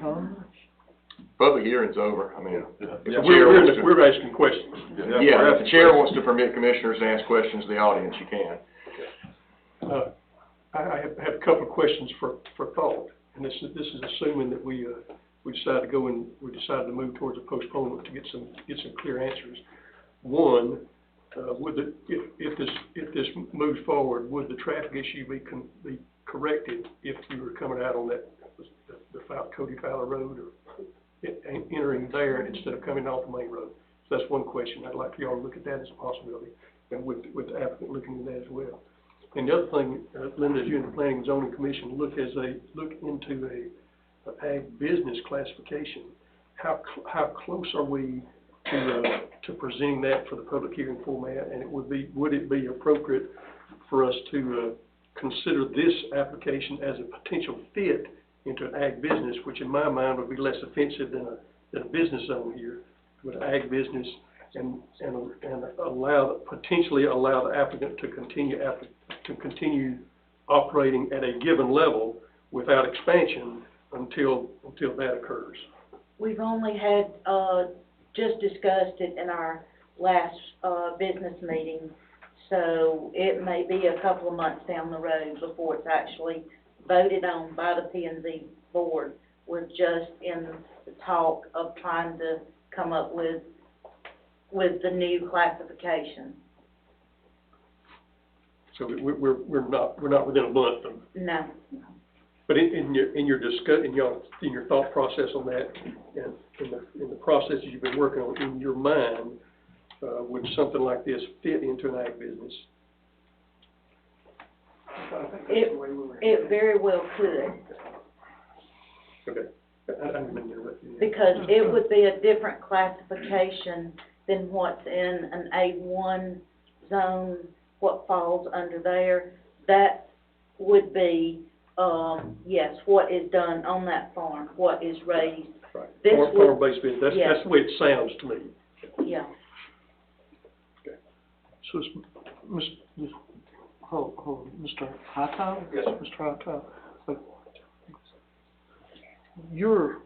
Public hearing's over. I mean, Yeah, we're asking questions. Yeah, if the chair wants to permit commissioners to ask questions to the audience, you can. I have a couple of questions for thought, and this is assuming that we decide to go and we decide to move towards a postponement to get some clear answers. One, if this moves forward, would the traffic issue be corrected if you were coming out on the Cody Fowler Road, or entering there instead of coming off the main road? So that's one question. I'd like for y'all to look at that as a possibility. and with the applicant looking at that as well. And the other thing, Linda, as you and the Planning and Zoning Commission look into a ag business classification, how close are we to presenting that for the public hearing format? And would it be appropriate for us to consider this application as a potential fit into an ag business, which in my mind would be less offensive than a business zone here, with ag business, and potentially allow the applicant to continue operating at a given level without expansion until that occurs. We've only had, just discussed it in our last, business meeting, so it may be a couple of months down the road before it's actually voted on by the P&Z board. We're just in the talk of trying to come up with the new classification. So we're not within a month of. No. But in your thought process on that, and in the processes you've been working on in your mind, would something like this fit into an ag business? It very well could. Okay. I didn't mean to interrupt you. Because it would be a different classification than what's in an A1 zone, what falls under there. That would be, yes, what is done on that farm, what is raised. Right. This Farm-based business, yes. that's the way it sounds to me. Yeah. Okay. So it's, hold on, Mr. Hightower? Yes, sir. Mr. Hightower, your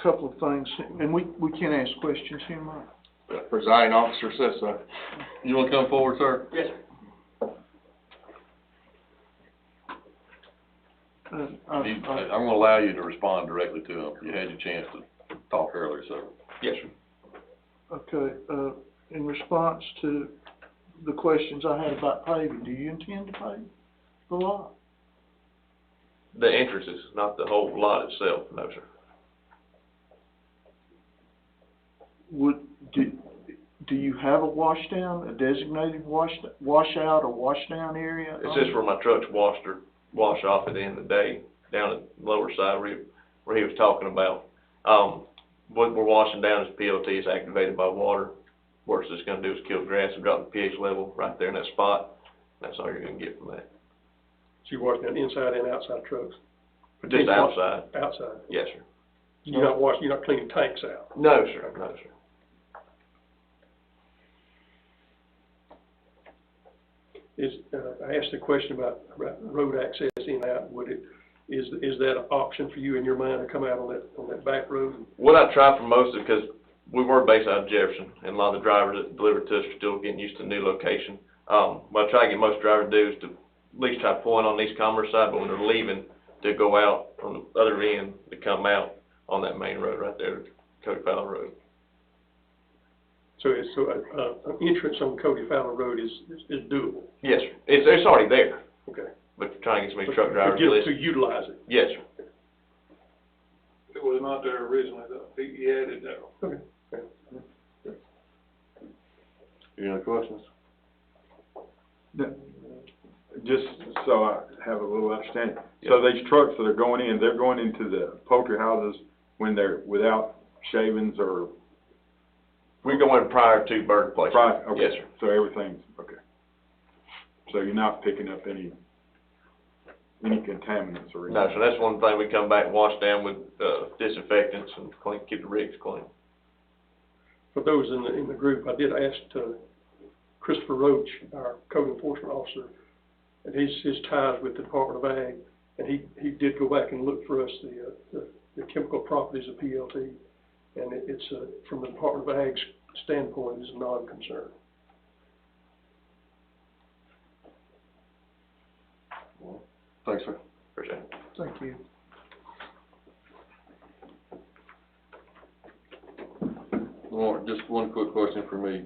couple of things, and we can ask questions here, Mike. The presiding officer says so. You wanna come forward, sir? Yes, sir. I'm gonna allow you to respond directly to him. You had your chance to talk earlier, so. Yes, sir. Okay, in response to the questions I had about paving, do you intend to pave the lot? The entrances, not the whole lot itself, no, sir. Do you have a washdown, a designated washout or washdown area? It's just where my trucks wash off at the end of the day, down at the lower side where he was talking about. What we're washing down is PLT, it's activated by water. Worst it's gonna do is kill grass and drop the pH level right there in that spot. That's all you're gonna get from that. So you're washing down inside and outside trucks? Just outside. Outside? Yes, sir. You're not cleaning tanks out? No, sir, no, sir. I asked a question about road access in and out. Is that an option for you in your mind to come out on that back road? What I try for most of, because we were based out of Jefferson, and a lot of the drivers that deliver to us are still getting used to the new location. What I try to get most drivers to do is to at least try to pull in on East Commerce side, but when they're leaving, to go out on the other end, to come out on that main road right there, Cody Fowler Road. So an entrance on Cody Fowler Road is doable? Yes, sir. It's already there. Okay. But trying to get some of these truck drivers to utilize it? Yes, sir. It was not there originally, though. He added that. Okay. Any other questions? Just so I have a little understanding. So these trucks that are going in, they're going into the poultry houses when they're without shavings or? We go in prior to bird placement. Prior, okay. Yes, sir. So everything's, okay. So you're not picking up any contaminants or anything? No, so that's one thing, we come back and wash down with disinfectants and keep the rigs clean. For those in the group, I did ask Christopher Roach, our code enforcement officer, and his ties with the Department of Ag, and he did go back and look for us the chemical properties of PLT, and it's from the Department of Ag's standpoint, is a non-concern. Thanks, sir. Appreciate it. Thank you. Well, just one quick question for me.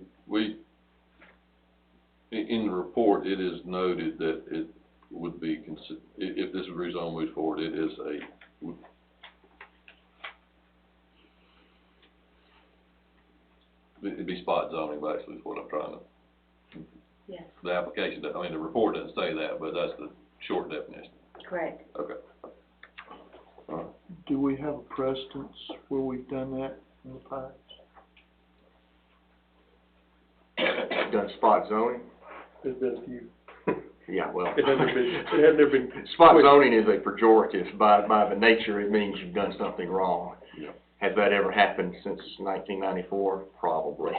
In the report, it is noted that it would be, if this rezone moves forward, it is it'd be spot zoning, basically, is what I'm trying to, Yes, the application, the report doesn't say that, but that's the short definition. correct. Okay. All right. Do we have a precedence where we've done that in the past? Done spot zoning? There's been a few. Yeah, well. It hasn't never been. Spot zoning is a pejorative. By the nature, it means you've done something wrong. Yeah. Has that ever happened since 1994? Probably.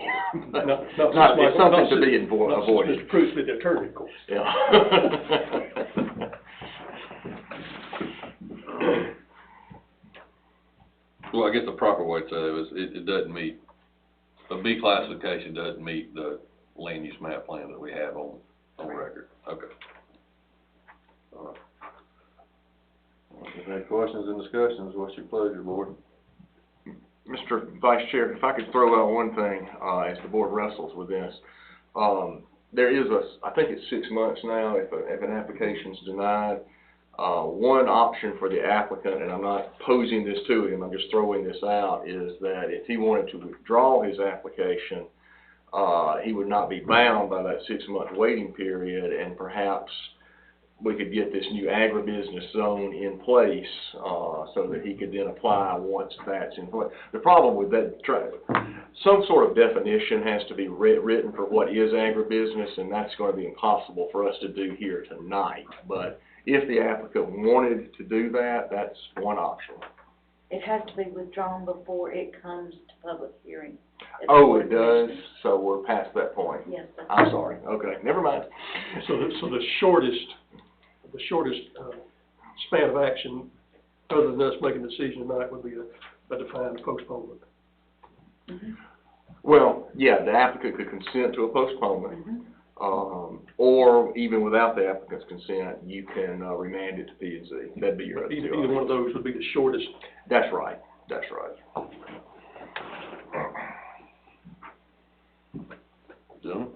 But Not it's something to be avoided. Mr. Pruitt's been the attorney, of course. Yeah. Well, I guess the proper way to say it is, it doesn't meet, a B classification doesn't meet the land use map plan that we have on record. Okay. All right. Well, if any questions and discussions, what's your pleasure, board? Mr. Vice Chair, if I could throw out one thing, as the board wrestles with this. There is I think it's 6 months now, if an application's denied, one option for the applicant, and I'm not posing this to him, I'm just throwing this out, is that if he wanted to withdraw his application, he would not be bound by that 6-month waiting period, and perhaps we could get this new agribusiness zone in place, so that he could then apply once that's in place. The problem with that, some sort of definition has to be written for what is agribusiness, and that's going to be impossible for us to do here tonight. But if the applicant wanted to do that, that's one option. It has to be withdrawn before it comes to public hearing. Oh, it does? So we're past that point? Yes, sir. I'm sorry. Okay, never mind. So the shortest span of action, other than us making a decision tonight, would be a defined postponement. Mm-hmm. Well, yeah, the applicant could consent to a postponement. Mm-hmm. Or even without the applicant's consent, you can remand it to P&Z. That'd be your other two Either one of options. those would be the shortest. That's right, that's right. Gentlemen?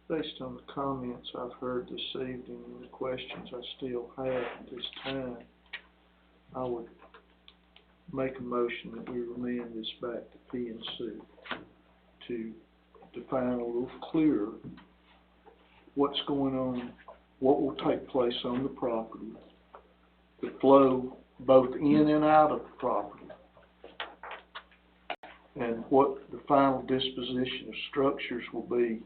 Based on the comments I've heard this evening and the questions I still have at this time, I would make a motion that we remand this back to P&C to define a little clearer what's going on, what will take place on the property, the flow both in and out of the property, and what the final disposition of structures will be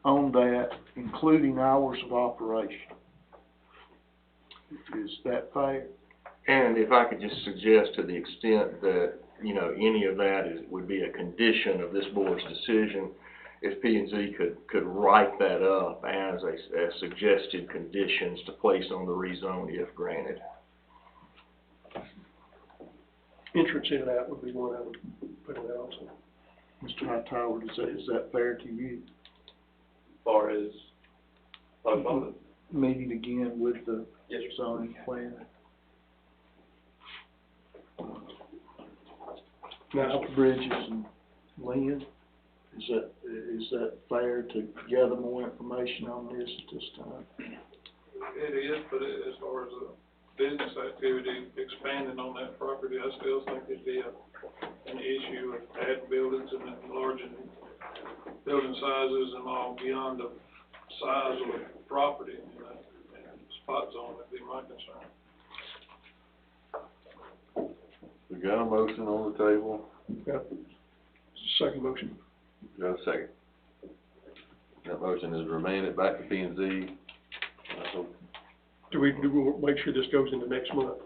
on that, including hours of operation. Is that fair? And if I could just suggest, to the extent that, you know, any of that would be a condition of this board's decision, if P&Z could write that up as suggested conditions to place on the rezone if granted. Entrance in and out would be one I would put in there also. Mr. Hightower, is that fair to you? Far as postponement? Meeting again with the Yes, sir. zoning plan? Now, Bridges and Lynn, is that fair to gather more information on this at this time? It is, but as far as the business activity expanding on that property, I still think it'd be an issue of adding buildings and enlarging building sizes and all beyond the size of the property, you know, and spot zone would be my concern. We got a motion on the table. Yep. Second motion. Got a second. That motion is to remand it back to P&Z. Do we make sure this goes into next month?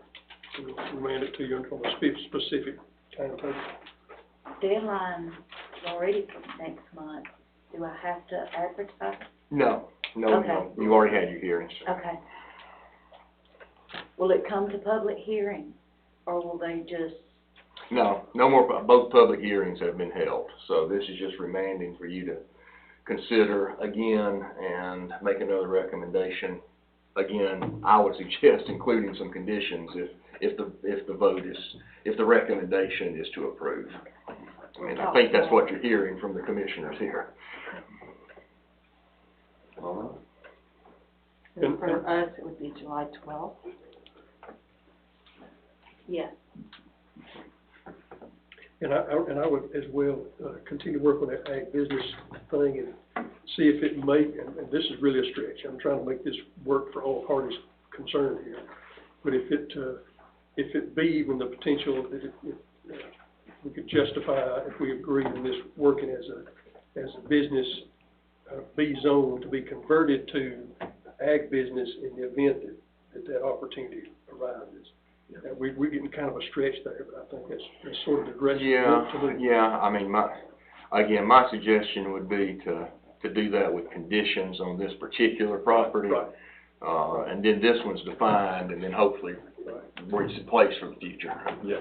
We'll remand it to you on a specific timetable. Deadline is already for next month. Do I have to advertise? No, Okay. you already had your hearings. Okay. Will it come to public hearing, or will they just? No more, both public hearings have been held, so this is just remanding for you to consider again and make another recommendation. Again, I would suggest including some conditions if the recommendation is to approve. I mean, I think that's what you're hearing from the commissioners here. All right. And for us, it would be July 12th. Yes. And I would as well, continue to work on that ag business thing and see if it may, and this is really a stretch, I'm trying to make this work for all parties concerned here. But if it be even the potential that we could justify, if we agree on this working as a business, B zone to be converted to ag business in the event that opportunity arises. We're getting kind of a stretch there, but I think that's sort of the direction. Yeah, I mean, my suggestion would be to do that with conditions on this particular property. Right. And then this one's defined, and then hopefully reach a place for the future. Yeah,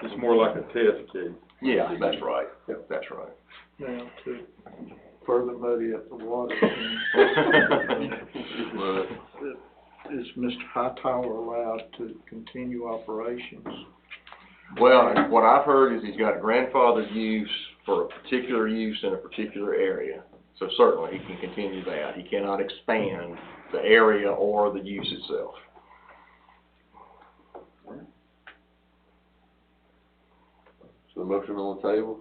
it's more like a test case. Yeah, that's right. Yep. That's right. Now, to further muddy up the water, is Mr. Hightower allowed to continue operations? Well, what I've heard is he's got a grandfather's use for a particular use in a particular area. So certainly he can continue that. He cannot expand the area or the use itself. So the motion on the table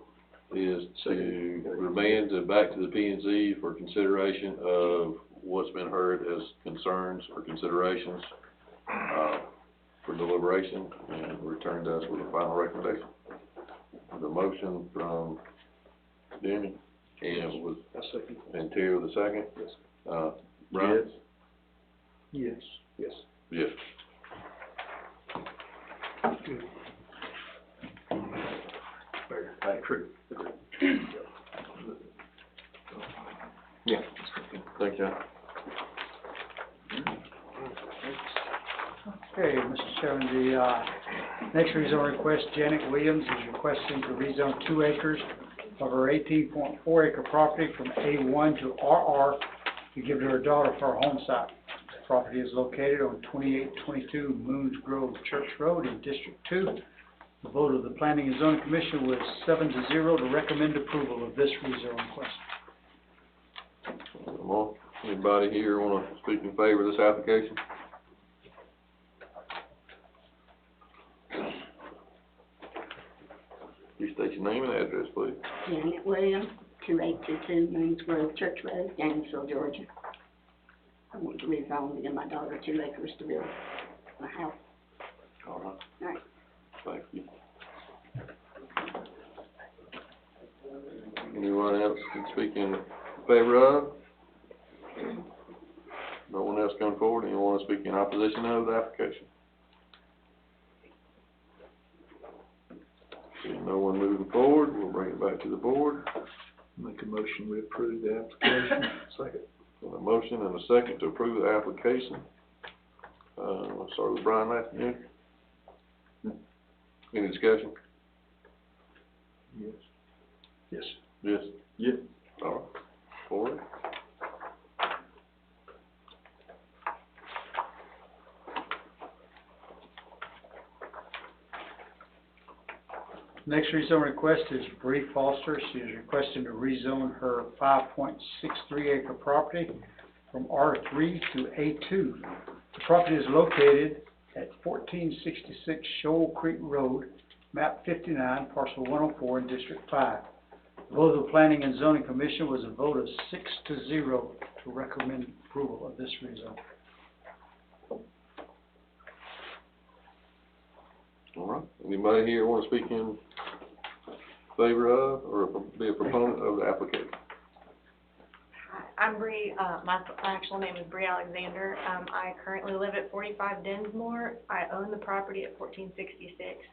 is to remand it back to the P&Z for consideration of what's been heard as concerns or considerations, for deliberation, and return to us with a final recommendation. The motion from Denny and Terry with a second. Brian? Yes. Yes. Yes. True. Yeah. Thank you. Okay, Mr. Chairman, the next rezone request, Janet Williams is requesting to rezone 2 acres of her 18.4 acre property from A1 to RR to give to her daughter for a home site. The property is located on 2822 Moons Grove Church Road in District 2. The vote of the Planning and Zoning Commission was 7-0 to recommend approval of this rezone request. Anybody here want to speak in favor of this application? You state your name and address, please. Janet Williams, 2822 Moons Grove Church Road, Gainesville, Georgia. I want to rezone and give my daughter 2 acres to build a house. All right. All right. Thank you. Anyone else can speak in favor of? No one else come forward? Anyone want to speak in opposition of the application? Seeing no one moving forward, we'll bring it back to the board. Make a motion we approve the application. Second. A motion and a second to approve the application. I'll start with Brian Matthew. Any discussion? Yes. Yes. Yes. Yes. All right. Forward. Next rezone request is Bree Foster. She is requesting to rezone her 5.63 acre property from R3 to A2. The property is located at 1466 Shoal Creek Road, map 59, parcel 104 in District 5. The vote of the Planning and Zoning Commission was a vote of 6-0 to recommend approval of this rezone. All right. Anybody here want to speak in favor of or be a proponent of the application? Hi, I'm Bree, my actual name is Bree Alexander. I currently live at 45 Densmore. I own the property at 1466.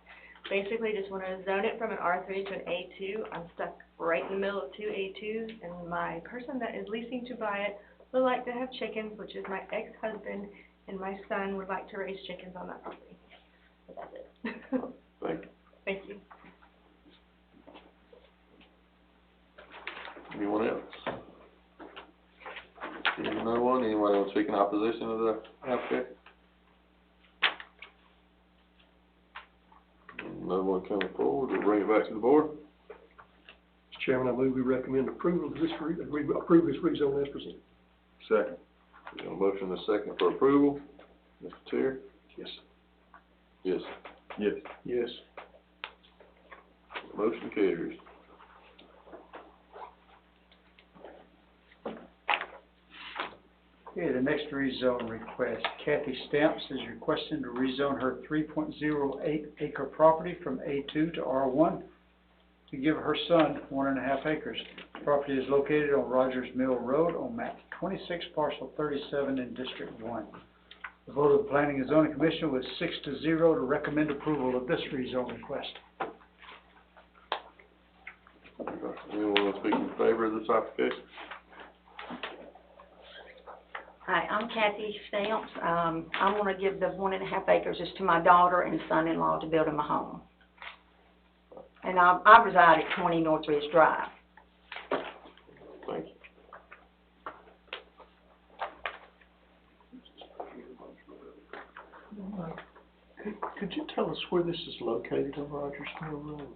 Basically just want to zone it from an R3 to an A2. I'm stuck right in the middle of 2 A2s, and my person that is leasing to buy it would like to have chickens, which is my ex-husband, and my son would like to raise chickens on that property. So that's it. Thank you. Thank you. Anyone else? Seeing no one, anyone want to speak in opposition of the application? No one coming forward, we'll bring it back to the board. Mr. Chairman, I move we recommend approval of this, approve this rezone as presented. Second. We got a motion and a second for approval. Mr. Terry? Yes. Yes. Yes. Yes. Motion carries. Okay, the next rezone request, Kathy Stamps is requesting to rezone her 3.08 acre property from A2 to R1 to give her son 1.5 acres. The property is located on Rogers Mill Road on map 26, parcel 37 in District 1. The vote of the Planning and Zoning Commission was 6-0 to recommend approval of this rezone request. Anyone want to speak in favor of this application? Hi, I'm Kathy Stamps. I want to give the 1.5 acres just to my daughter and son-in-law to build him a home. And I reside at 20 Northridge Drive. Thank you. Could you tell us where this is located on Rogers Mill Road?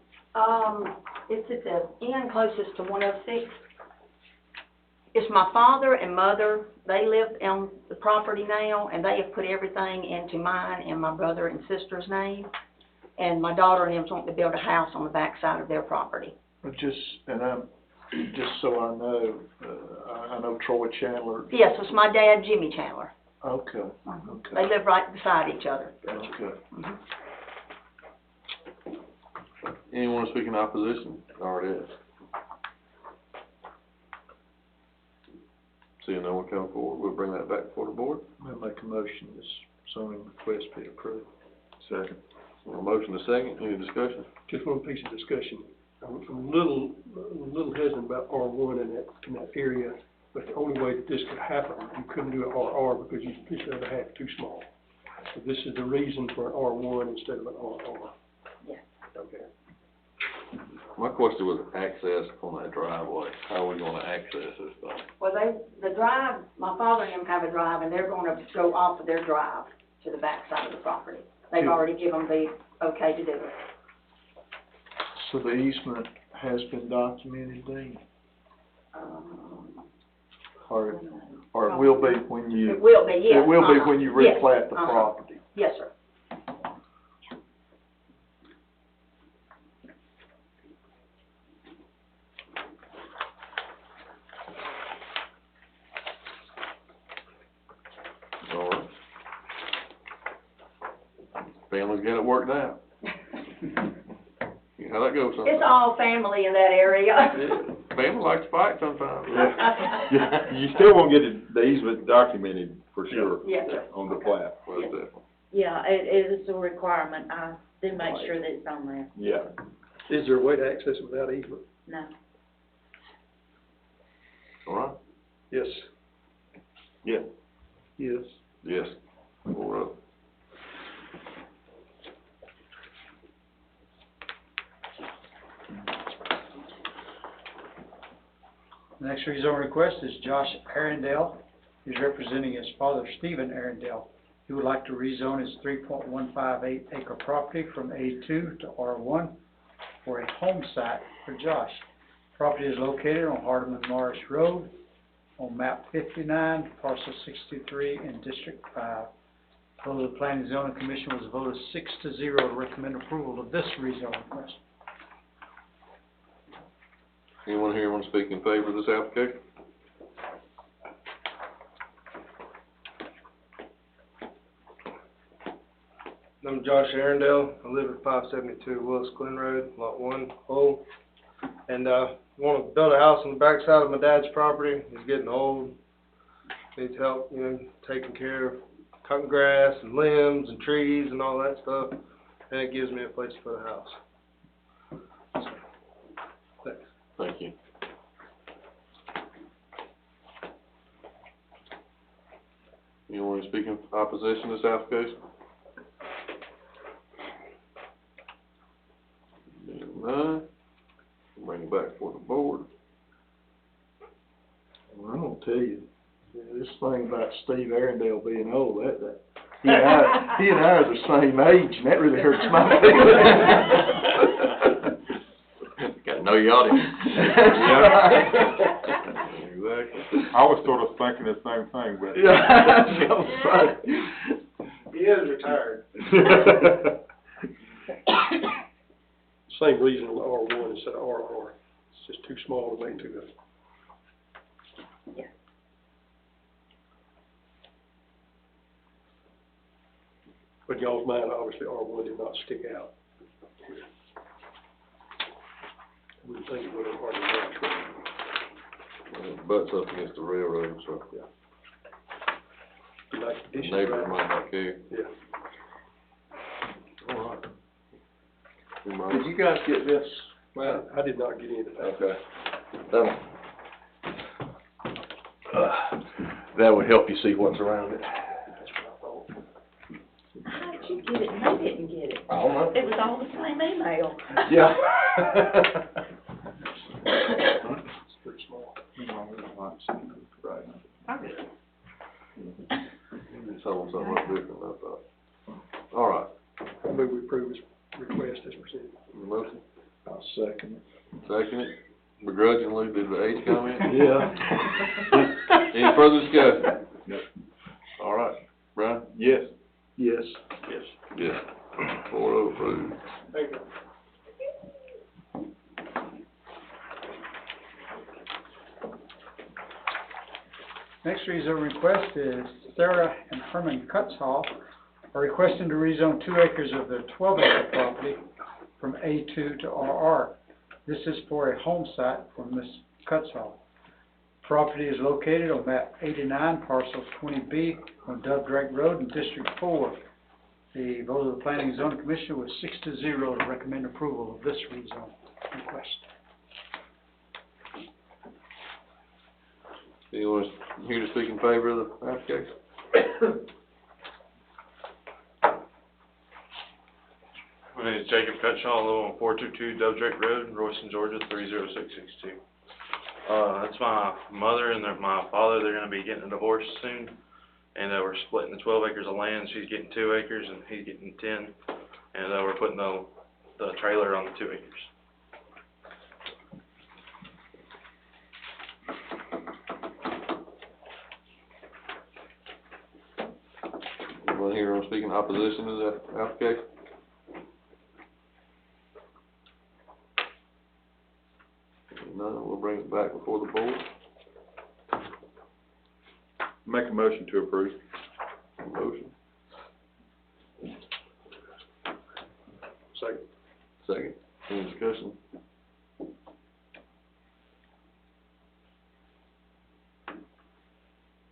It's at the end closest to 106. It's my father and mother. They live on the property now, and they have put everything into mine and my brother and sister's name. And my daughter and them want to build a house on the back side of their property. But just so I know, I know Troy Chandler. Yes, it's my dad, Jimmy Chandler. Okay, okay. They live right beside each other. Okay. Anyone want to speak in opposition? Already is. Seeing no one come forward, we'll bring that back before the board. I'll make a motion this zoning request be approved. Second. A motion, a second, any discussion? Just one piece of discussion. I'm a little hesitant about R1 in that area, but the only way that this could happen, you couldn't do an RR because you push the other half too small. So this is the reason for an R1 instead of an RR. Yeah. Okay. My question was access on that driveway. How are we gonna access this thing? Well, the drive, my father and them have a drive, and they're gonna go off of their drive to the back side of the property. They've already given the okay to do it. So the easement has been documented, Dean? Or it will be when you... It will be, yes. It will be when you Yes. replat the property? Yes, sir. All right. Family's got it worked out. How'd that go, son? It's all family in that area. Family likes to fight sometimes. Yeah. You still won't get the easement documented for sure. Yes, sir. On the plat. Well, definitely. Yeah, it is a requirement. I do make sure that it's on there. Yeah. Is there a way to access it without easement? No. All right? Yes. Yeah. Yes. Yes. All right. The next rezone request is Josh Arundel. He's representing his father, Stephen Arundel. He would like to rezone his 3.158 acre property from A2 to R1 for a home site for Josh. Property is located on Hardeman Morris Road on map 59, parcel 63 in District 5. Vote of the Planning and Zoning Commission was voted 6-0 to recommend approval of this rezone request. Anyone here want to speak in favor of this application? I'm Josh Arundel. I live at 572 Willis Glen Road, Lot 1, Hull. And want to build a house on the back side of my dad's property. He's getting old. Needs help, taking care of cutting grass and limbs and trees and all that stuff. And it gives me a place to put a house. Thanks. Thank you. Anyone want to speak in opposition to this application? None. Bring it back for the board. Well, I'm gonna tell you, this thing about Steve Arundel being old, that he and I are the same age, and that really hurts my feelings. Gotta know your audience. Exactly. I was sort of thinking the same thing, but. He is retired. Same reason on the R1 instead of RR. It's just too small to make two of them. But y'all's mind, obviously, R1 did not stick out. Wouldn't think it would have hardly matched. It butts up against the railroad, so. Yeah. Like The neighbor might not care. Yeah. All right. Did you guys get this? Well, I did not get into that. Okay. That would help you see what's around it. How did you get it and they didn't get it? I don't know. It was all the same email. Yeah. It's pretty small. Right. It's almost something different, I thought. All right. I move we approve his request as presented. Motion? I'll second it. Second it. Begrudgingly, did the H comment? Yeah. Any further discussion? All right. Brian? Yes. Yes. Yes. Yes. 4-0 approved. Thank you. Next rezone request is Sarah and Herman Cutzhall are requesting to rezone 2 acres of their 12-acre property from A2 to RR. This is for a home site for Ms. Cutzhall. Property is located on map 89, parcel 20B on Dove Drake Road in District 4. The vote of the Planning and Zoning Commission was 6-0 to recommend approval of this rezone request. Anyone here to speak in favor of the application? My name is Jacob Cutshaw, I live on 422 Dove Drake Road, Royston, Georgia, 30662. That's my mother and my father. They're going to be getting a divorce soon, and we're splitting the 12 acres of land. She's getting 2 acres and he's getting 10, and we're putting the trailer on the 2 acres. Anyone here want to speak in opposition to the application? None, we'll bring it back before the board. Make a motion to approve. Motion. Second. Second. Any discussion?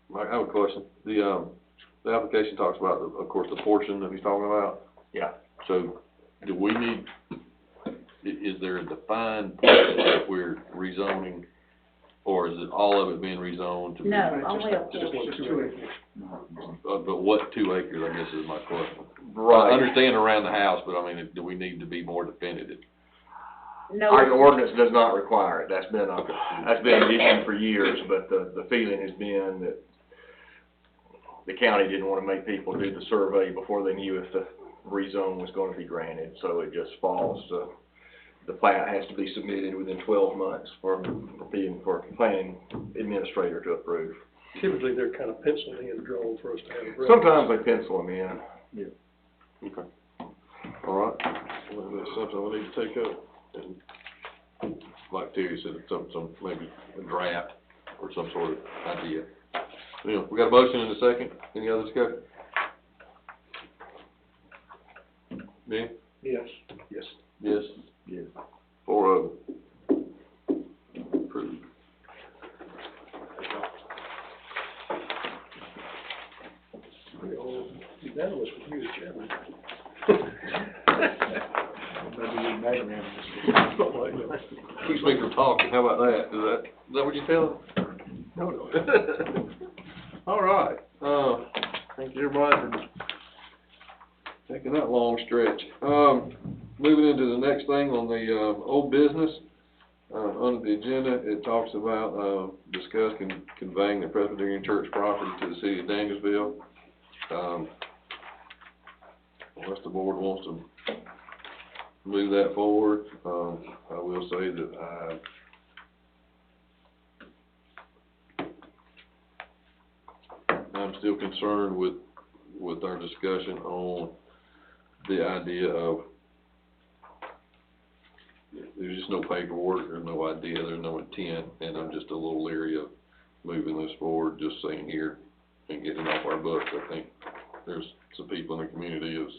Mike, I have a question. The application talks about, of course, the portion that he's talking about. Yeah. So, do we need, is there a defined portion that we're rezoning, or is it all of it being rezoned to? No, only a Just portion. 2 acres. But what 2 acres, I guess, is my question. Right. I understand around the house, but I mean, do we need to be more definitive? No. Our ordinance does not require it. That's been an issue for years, but the feeling has been that the county didn't want to make people do the survey before they knew if the rezone was going to be granted, so it just falls to, the plat has to be submitted within 12 months for planning administrator to approve. Typically, they're kind of penciled in, drawn for us to have a reference. Sometimes they pencil them in. Yeah. Okay. All right. Well, that's something we need to take up, and like Terry said, some maybe a draft or some sort of idea. You know, we got a motion and a second. Any other discussion? Dan? Yes. Yes. Yes. Yes. 4-0. Approved. That was with you as chairman. Keeps me from talking. How about that? Is that what you're telling? No, no. All right. Thank you everybody for taking that long stretch. Moving into the next thing on the old business, under the agenda, it talks about discuss conveying the Presbyterian Church property to the city of Danielsville. Unless the board wants to move that forward, I will say that I'm still concerned with our discussion on the idea of, there's just no paperwork, there's no idea, there's no intent, and I'm just a little leery of moving this forward, just saying here and getting it off our books. I think there's some people in the community who's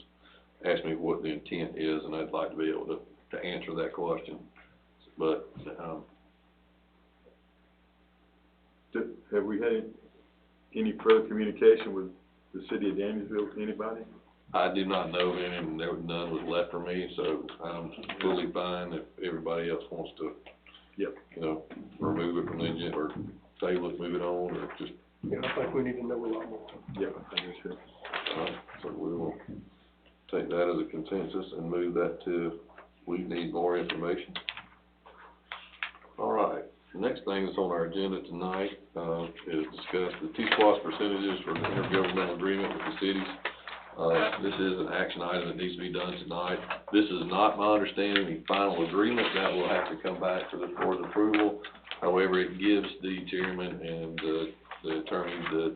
asked me what the intent is, and I'd like to be able to answer that question. But, Have we had any further communication with the city of Danielsville, anybody? I do not know of any, and none was left for me, so I'm fully fine if everybody else wants to, you know, remove it from the agenda, or table it, move it on, or just. Yeah, I think we need to know a lot more. Yeah, I think we should. So we will take that as a consensus and move that to, we need more information. All right, the next thing that's on our agenda tonight, is discuss the T-SPLOST percentages for the intergovernmental agreement with the cities. This is an action item that needs to be done tonight. This is not, my understanding, the final agreement. That will have to come back for the board's approval. However, it gives the chairman and the attorney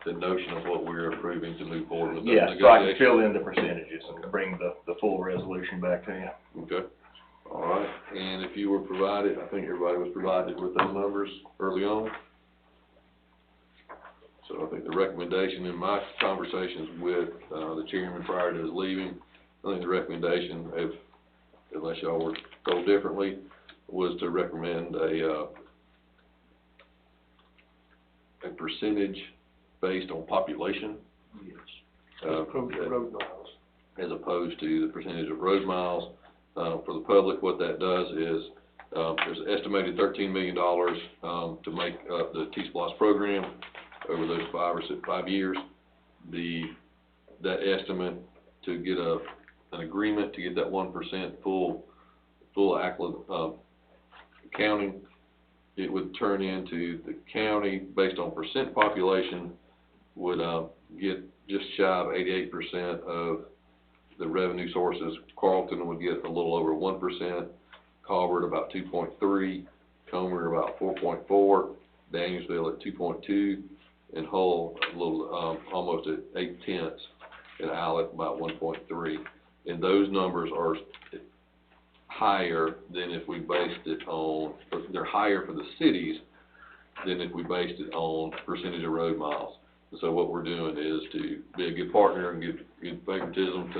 the notion of what we're approving to move forward with those negotiations. Yeah, so I can fill in the percentages and bring the full resolution back to you. Okay. All right, and if you were provided, I think everybody was provided with those numbers early on. So I think the recommendation in my conversations with, the chairman prior to his leaving, I think the recommendation, unless y'all were told differently, was to recommend a percentage based on population. Yes. As opposed to road miles. As opposed to the percentage of road miles. For the public, what that does is, there's an estimated $13 million, to make up the T-SPLOST program over those 5 years. That estimate to get an agreement to get that 1% full counting, it would turn into the county, based on percent population, would get just shy of 88% of the revenue sources. Carlton would get a little over 1%, Colbert about 2.3, Comer about 4.4, Danielsville at 2.2, and Hull a little, almost at 0.8, and Allen about 1.3. And those numbers are higher than if we based it on, they're higher for the cities than if we based it on percentage of road miles. And so what we're doing is to be a good partner and give favoritism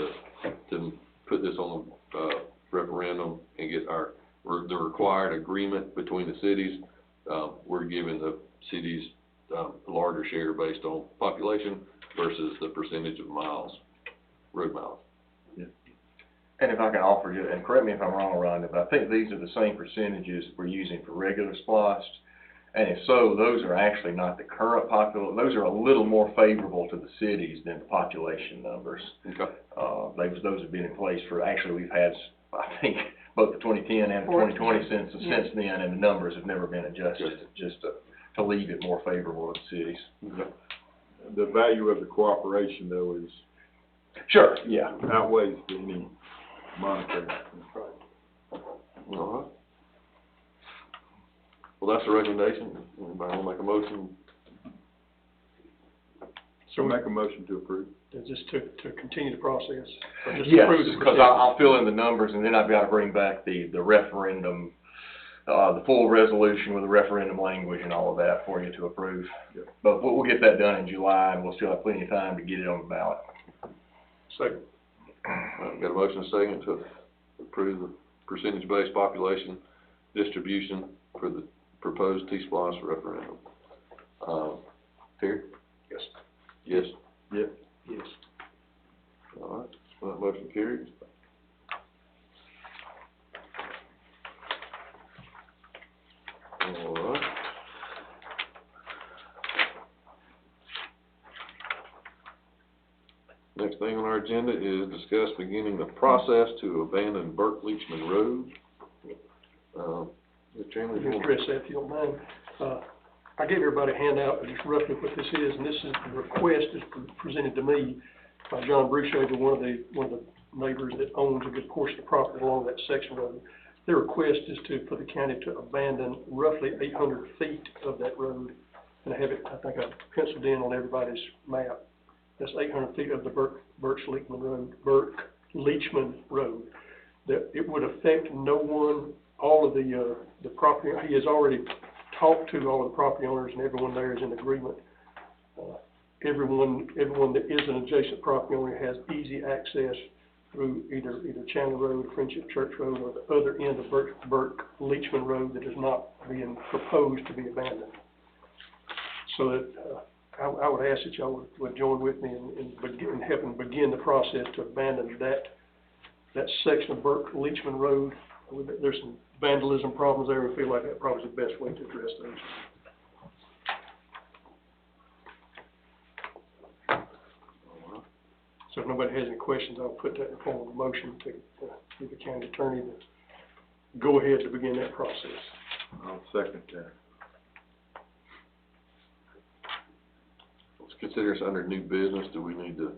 to put this on the referendum and get the required agreement between the cities. We're giving the cities a larger share based on population versus the percentage of miles, road miles. Yeah. And if I can offer you, and correct me if I'm wrong, Rhonda, but I think these are the same percentages we're using for regular SPLOST. And if so, those are actually not the current those are a little more favorable to the cities than the population numbers. Okay. Those have been in place for, actually we've had, I think, both the 2010 and the 2020 census since then, and the numbers have never been adjusted, just to leave it more favorable to the cities. Okay. The value of the cooperation, though, is. Sure, yeah. Outweighs any monetary. All right. Well, that's the recommendation. Anybody want to make a motion? So make a motion to approve. Just to continue the process? Or just Yes, approve the because I'll fill in the numbers, and then I've got to bring back the referendum, the full resolution with the referendum language and all of that for you to approve. Yep. But we'll get that done in July, and we'll still have plenty of time to get it on the ballot. Second. Got a motion second to approve the percentage-based population distribution for the proposed T-SPLOST referendum. Terry? Yes. Yes? Yes. Yes. All right, that motion carries. All right. Next thing on our agenda is discuss beginning the process to abandon Burke Leachman Road. Mr. Chairman, if you want to Address that if you don't mind. I gave everybody a handout, just roughly what this is, and this is the request is presented to me by John Brushaver, one of the neighbors that owns a good portion of the property along that section road. Their request is for the county to abandon roughly 800 feet of that road and I have it, I think I penciled in on everybody's map. That's 800 feet of the Leachman Road. That it would affect no one, all of the property, he has already talked to all of the property owners, and everyone there is in agreement. Everyone that is an adjacent property owner has easy access through either Chandler Road, Friendship Church Road, or the other end of Leachman Road that is not being proposed to be abandoned. So that, I would ask that y'all would join with me in helping begin the process to abandon that section of Leachman Road. There's some vandalism problems there. We feel like that probably is the best way to address those. So if nobody has any questions, I'll put that in form of a motion to give the county attorney to go ahead to begin that process. I'll second that. Let's consider this under new business. Do we need to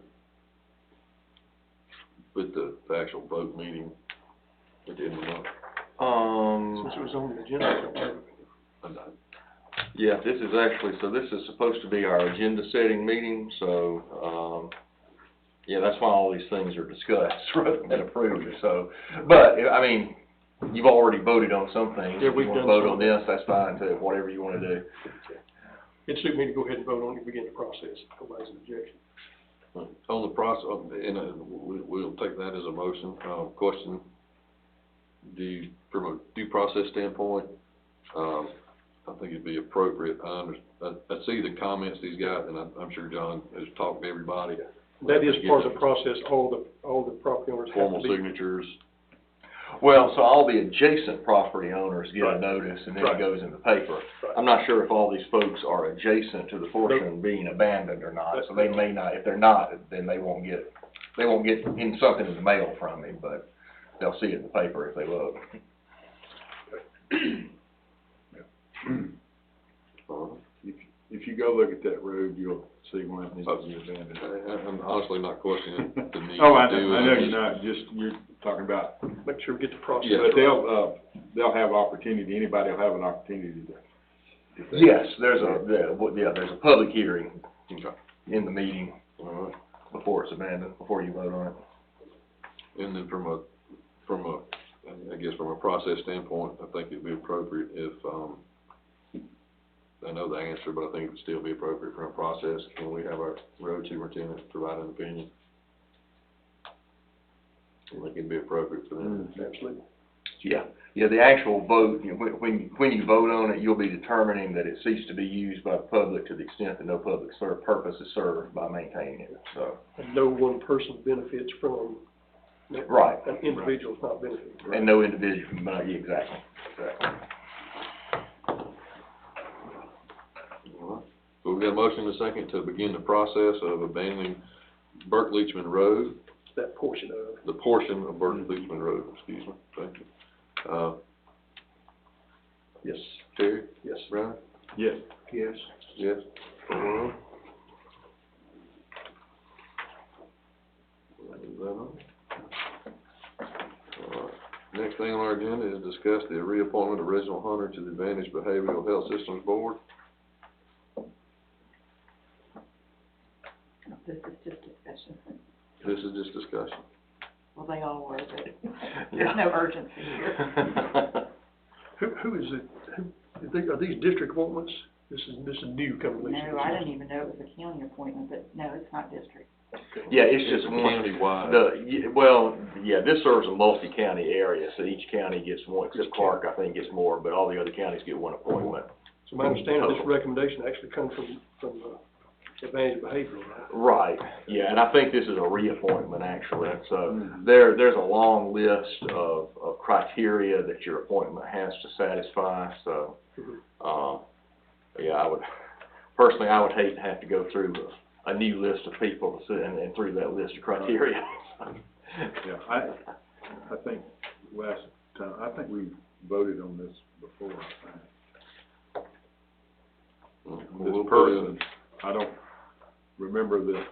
put the actual vote meeting at the end of the month? Since it was on the agenda. Yeah, this is actually, so this is supposed to be our agenda setting meeting, so, yeah, that's why all these things are discussed rather than approved, so. But, I mean, you've already voted on some things. Yeah, If we've you wanna done vote some. on this, that's fine too, whatever you wanna do. It suits me to go ahead and vote on it and begin the process, if nobody's an objection. On the process, and we'll take that as a motion. Question, from a due process standpoint, I think it'd be appropriate. I see the comments he's got, and I'm sure John has talked to everybody. That is part of the process. All the property owners have to Formal be. signatures. Well, so all the adjacent property owners get a Right. notice, and then Right. it goes in the paper. Right. I'm not sure if all these folks are adjacent to the portion being abandoned or not, so they may not, if they're not, then they won't get in something in the mail from me, but they'll see it in the paper if they look. If you go look at that road, you'll see one that needs to be abandoned. I'm honestly not questioning the need Oh, I to do know, it. I know you're not, you're talking about, Make sure we get the process. Yeah. but they'll have opportunity, anybody will have an opportunity to. if they- Yes, there's a public hearing in the meeting before it's abandoned, before you vote on it. And then from a, I guess from a process standpoint, I think it'd be appropriate if, I know the answer, but I think it would still be appropriate from a process, when we have our road superintendent provide an opinion. I think it'd be appropriate for them. Absolutely. Yeah, the actual vote, when you vote on it, you'll be determining that it ceased to be used by the public to the extent that no public purpose is served by maintaining it, so. And no one person benefits from it. Right. An individual's not benefiting. And no individual, yeah, exactly. All right. So we got a motion and a second to begin the process of abandoning Burke Leachman Road, That portion of. the portion of Burke Leachman Road, excuse me, thank you. Yes. Terry? Yes. Brian? Yes. Yes. Yes. Next thing on our agenda is discuss the reappointment of Reginald Hunter to the Advantage Behavioral Health Systems Board. This is just discussion. This is just discussion. Well, they all were, but Yeah. there's no urgency here. Who is it, are these district appointments? This is new coming. No, I didn't even know it was a county appointment, but no, it's not district. Yeah, it's just It's one. county-wide. This serves a multi-county area, so each county gets one, except Clark, I think, gets more, but all the other counties get one appointment. So my understanding, this recommendation actually comes from Advantage Behavioral, right? Right, yeah, and I think this is a reappointment, actually, so there's a long list of criteria that your appointment has to satisfy, so, yeah, I would hate to have to go through a new list of people to sit and through that list of criteria. Yeah, I think last time, I think we voted on this before, I think. This person, I don't remember the.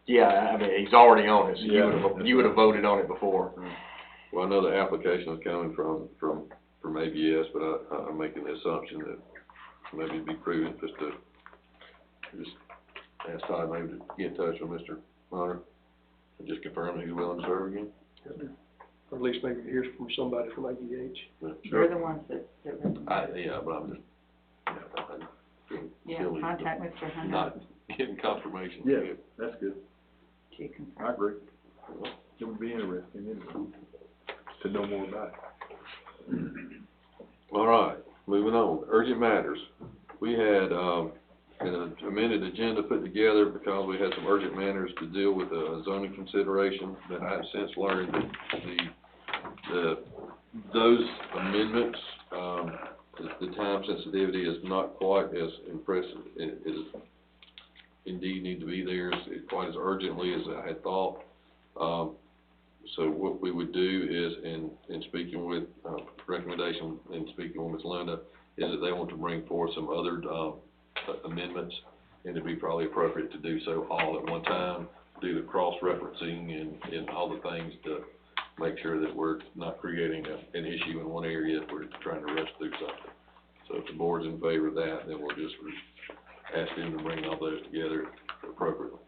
Yeah, I mean, he's already on it, so Yeah. you would have voted on it before. Well, I know the application is coming from ABS, but I'm making the assumption that maybe it'd be prudent just to, ask Todd maybe to get in touch with Mr. Hunter and just confirm that he's willing to serve again. Or at least maybe hear from somebody from ADH. They're the ones that Yeah, but I'm just, yeah, contact Mr. Hunter. not getting confirmation. Yeah, that's good. To confirm. I agree. It would be interesting, anyway, to know more about it. All right, moving on, urgent matters. We had, an amended agenda put together because we had some urgent matters to deal with a zoning consideration that I have since learned that those amendments, the time sensitivity is not quite as impressive. It is indeed need to be there quite as urgently as I had thought. So what we would do is, in speaking with, recommendation, in speaking with Ms. Linda, is that they want to bring forth some other, amendments, and it'd be probably appropriate to do so all at one time, do the cross-referencing and all the things to make sure that we're not creating an issue in one area if we're trying to rush through something. So if the board's in favor of that, then we'll just ask them to bring all those together appropriately.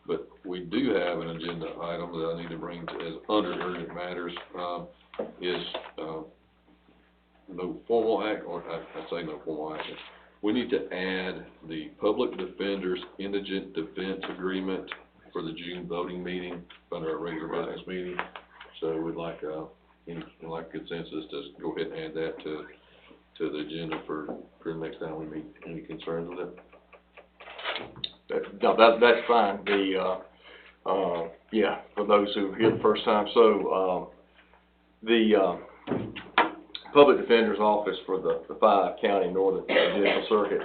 But we do have an agenda item that I need to bring to, as under urgent matters, is, no formal act, or I say no formal action. We need to add the Public Defender's Indigent Defense Agreement for the June voting meeting under our regular business meeting. So we'd like, like consensus to go ahead and add that to the agenda for the next time we meet. Any concerns with that? That's fine. Yeah, for those who are here the first time, so, the Public Defender's Office for the 5-county Northern Judicial Circuit,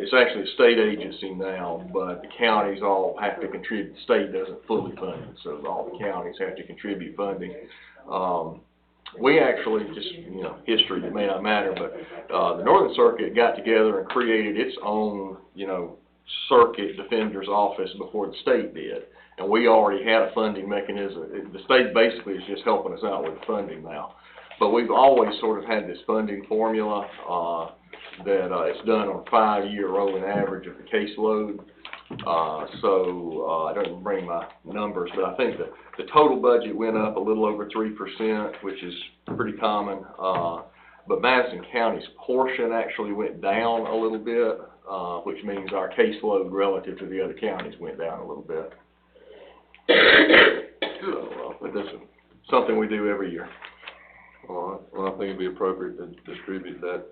it's actually a state agency now, but the counties all have to contribute. The state doesn't fully fund it, so all the counties have to contribute funding. We actually, just, history, it may not matter, but, the Northern Circuit got together and created its own, circuit defender's office before the state did. And we already had a funding mechanism. The state basically is just helping us out with funding now. But we've always sort of had this funding formula, that, it's done on a 5-year rolling average of the caseload. So I don't bring my numbers, but I think the total budget went up a little over 3%, which is pretty common. But Madison County's portion actually went down a little bit, which means our caseload relative to the other counties went down a little bit. So, but this is something we do every year. All right, well, I think it'd be appropriate to distribute that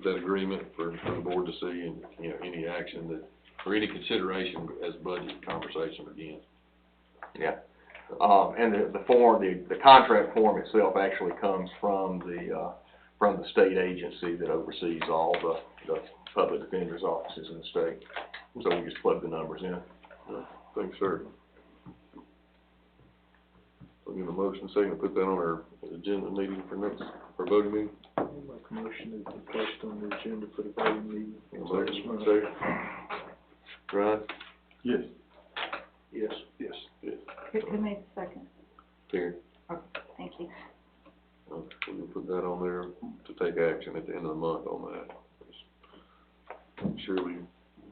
agreement for the board to see, and, any action that, or any consideration as budget conversation begins. Yeah. And the form, the contract form itself actually comes from the state agency that oversees all the public defender's offices in the state. So we just plug the numbers in. Thanks, sir. I'll give a motion second to put that on our agenda meeting for next, for voting meeting. I'll make a motion to be placed on the agenda for the voting meeting. Second. Ryan? Yes. Yes. Yes. Who made the second? Terry? Okay, thank you. We'll put that on there to take action at the end of the month on that. Make sure we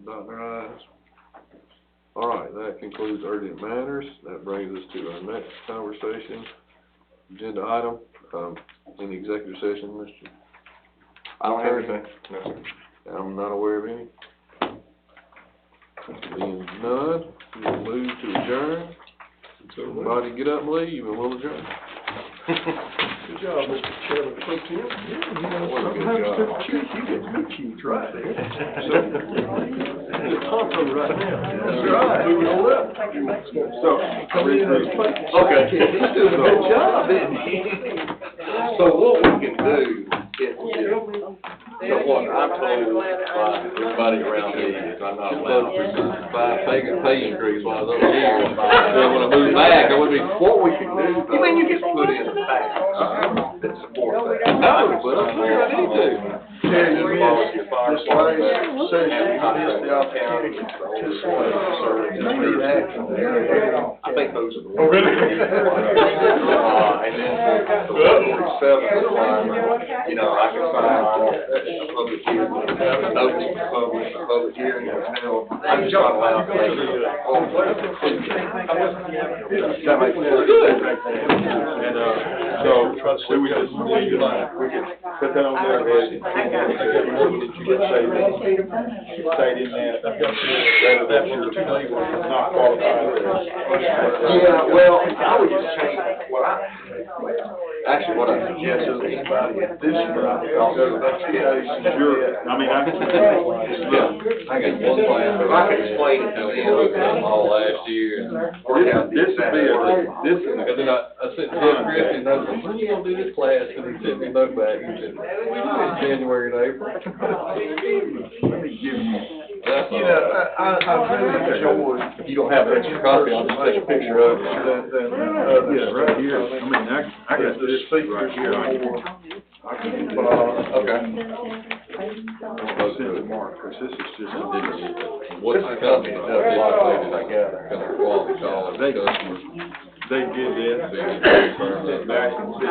dot our i's. All right, that concludes urgent matters. That brings us to our next conversation. Agenda item, any executive session, Mr. I don't have anything. No, sir. I'm not aware of any. Being none, we'll move to adjourn. Somebody get up and leave, and we'll adjourn. Good job, Mr. Chairman. Pro Tem. Good job. You get me cheese right there. So, you're pumping right now. That's right. Moving on up. So, come in and explain. Okay. He's doing a good job, isn't he? So what we can do is, so what I'm told by everybody around me is I'm not allowed to pay increase while I was over here. Then when I move back, I would be. What we can do, though, is put in the facts that support that. No, but I'm sure I need to. Terry, you missed this last session, you missed the opportunity to lead action there. I think those are the Oh, really? And then, 7, you know, I can sign off a public hearing, notice to publish, a public hearing, I'm just not allowed to make it. That makes sense. And, so, we just, we can put that on there, and state in that, whether that's your, not qualified. Yeah, well, I would just change, actually, what I suggest is anybody at this I mean, I can, I got one plan, if I can explain it to them. All last year, and this would be this is. and then I sent Jeff Christie, and I said, when are you gonna do this class? And he sent me a note back, he said, we do it in January and April. Let me give you. That's You all. know, I really enjoy. If you don't have an extra copy, I'll just take a picture of it. Yeah, right here, I mean, I got this seat right here, I can, Okay. send it to Mark, 'cause this is just. What's the company that does this, I gather, kind of quality call, They customers. They did this, Madison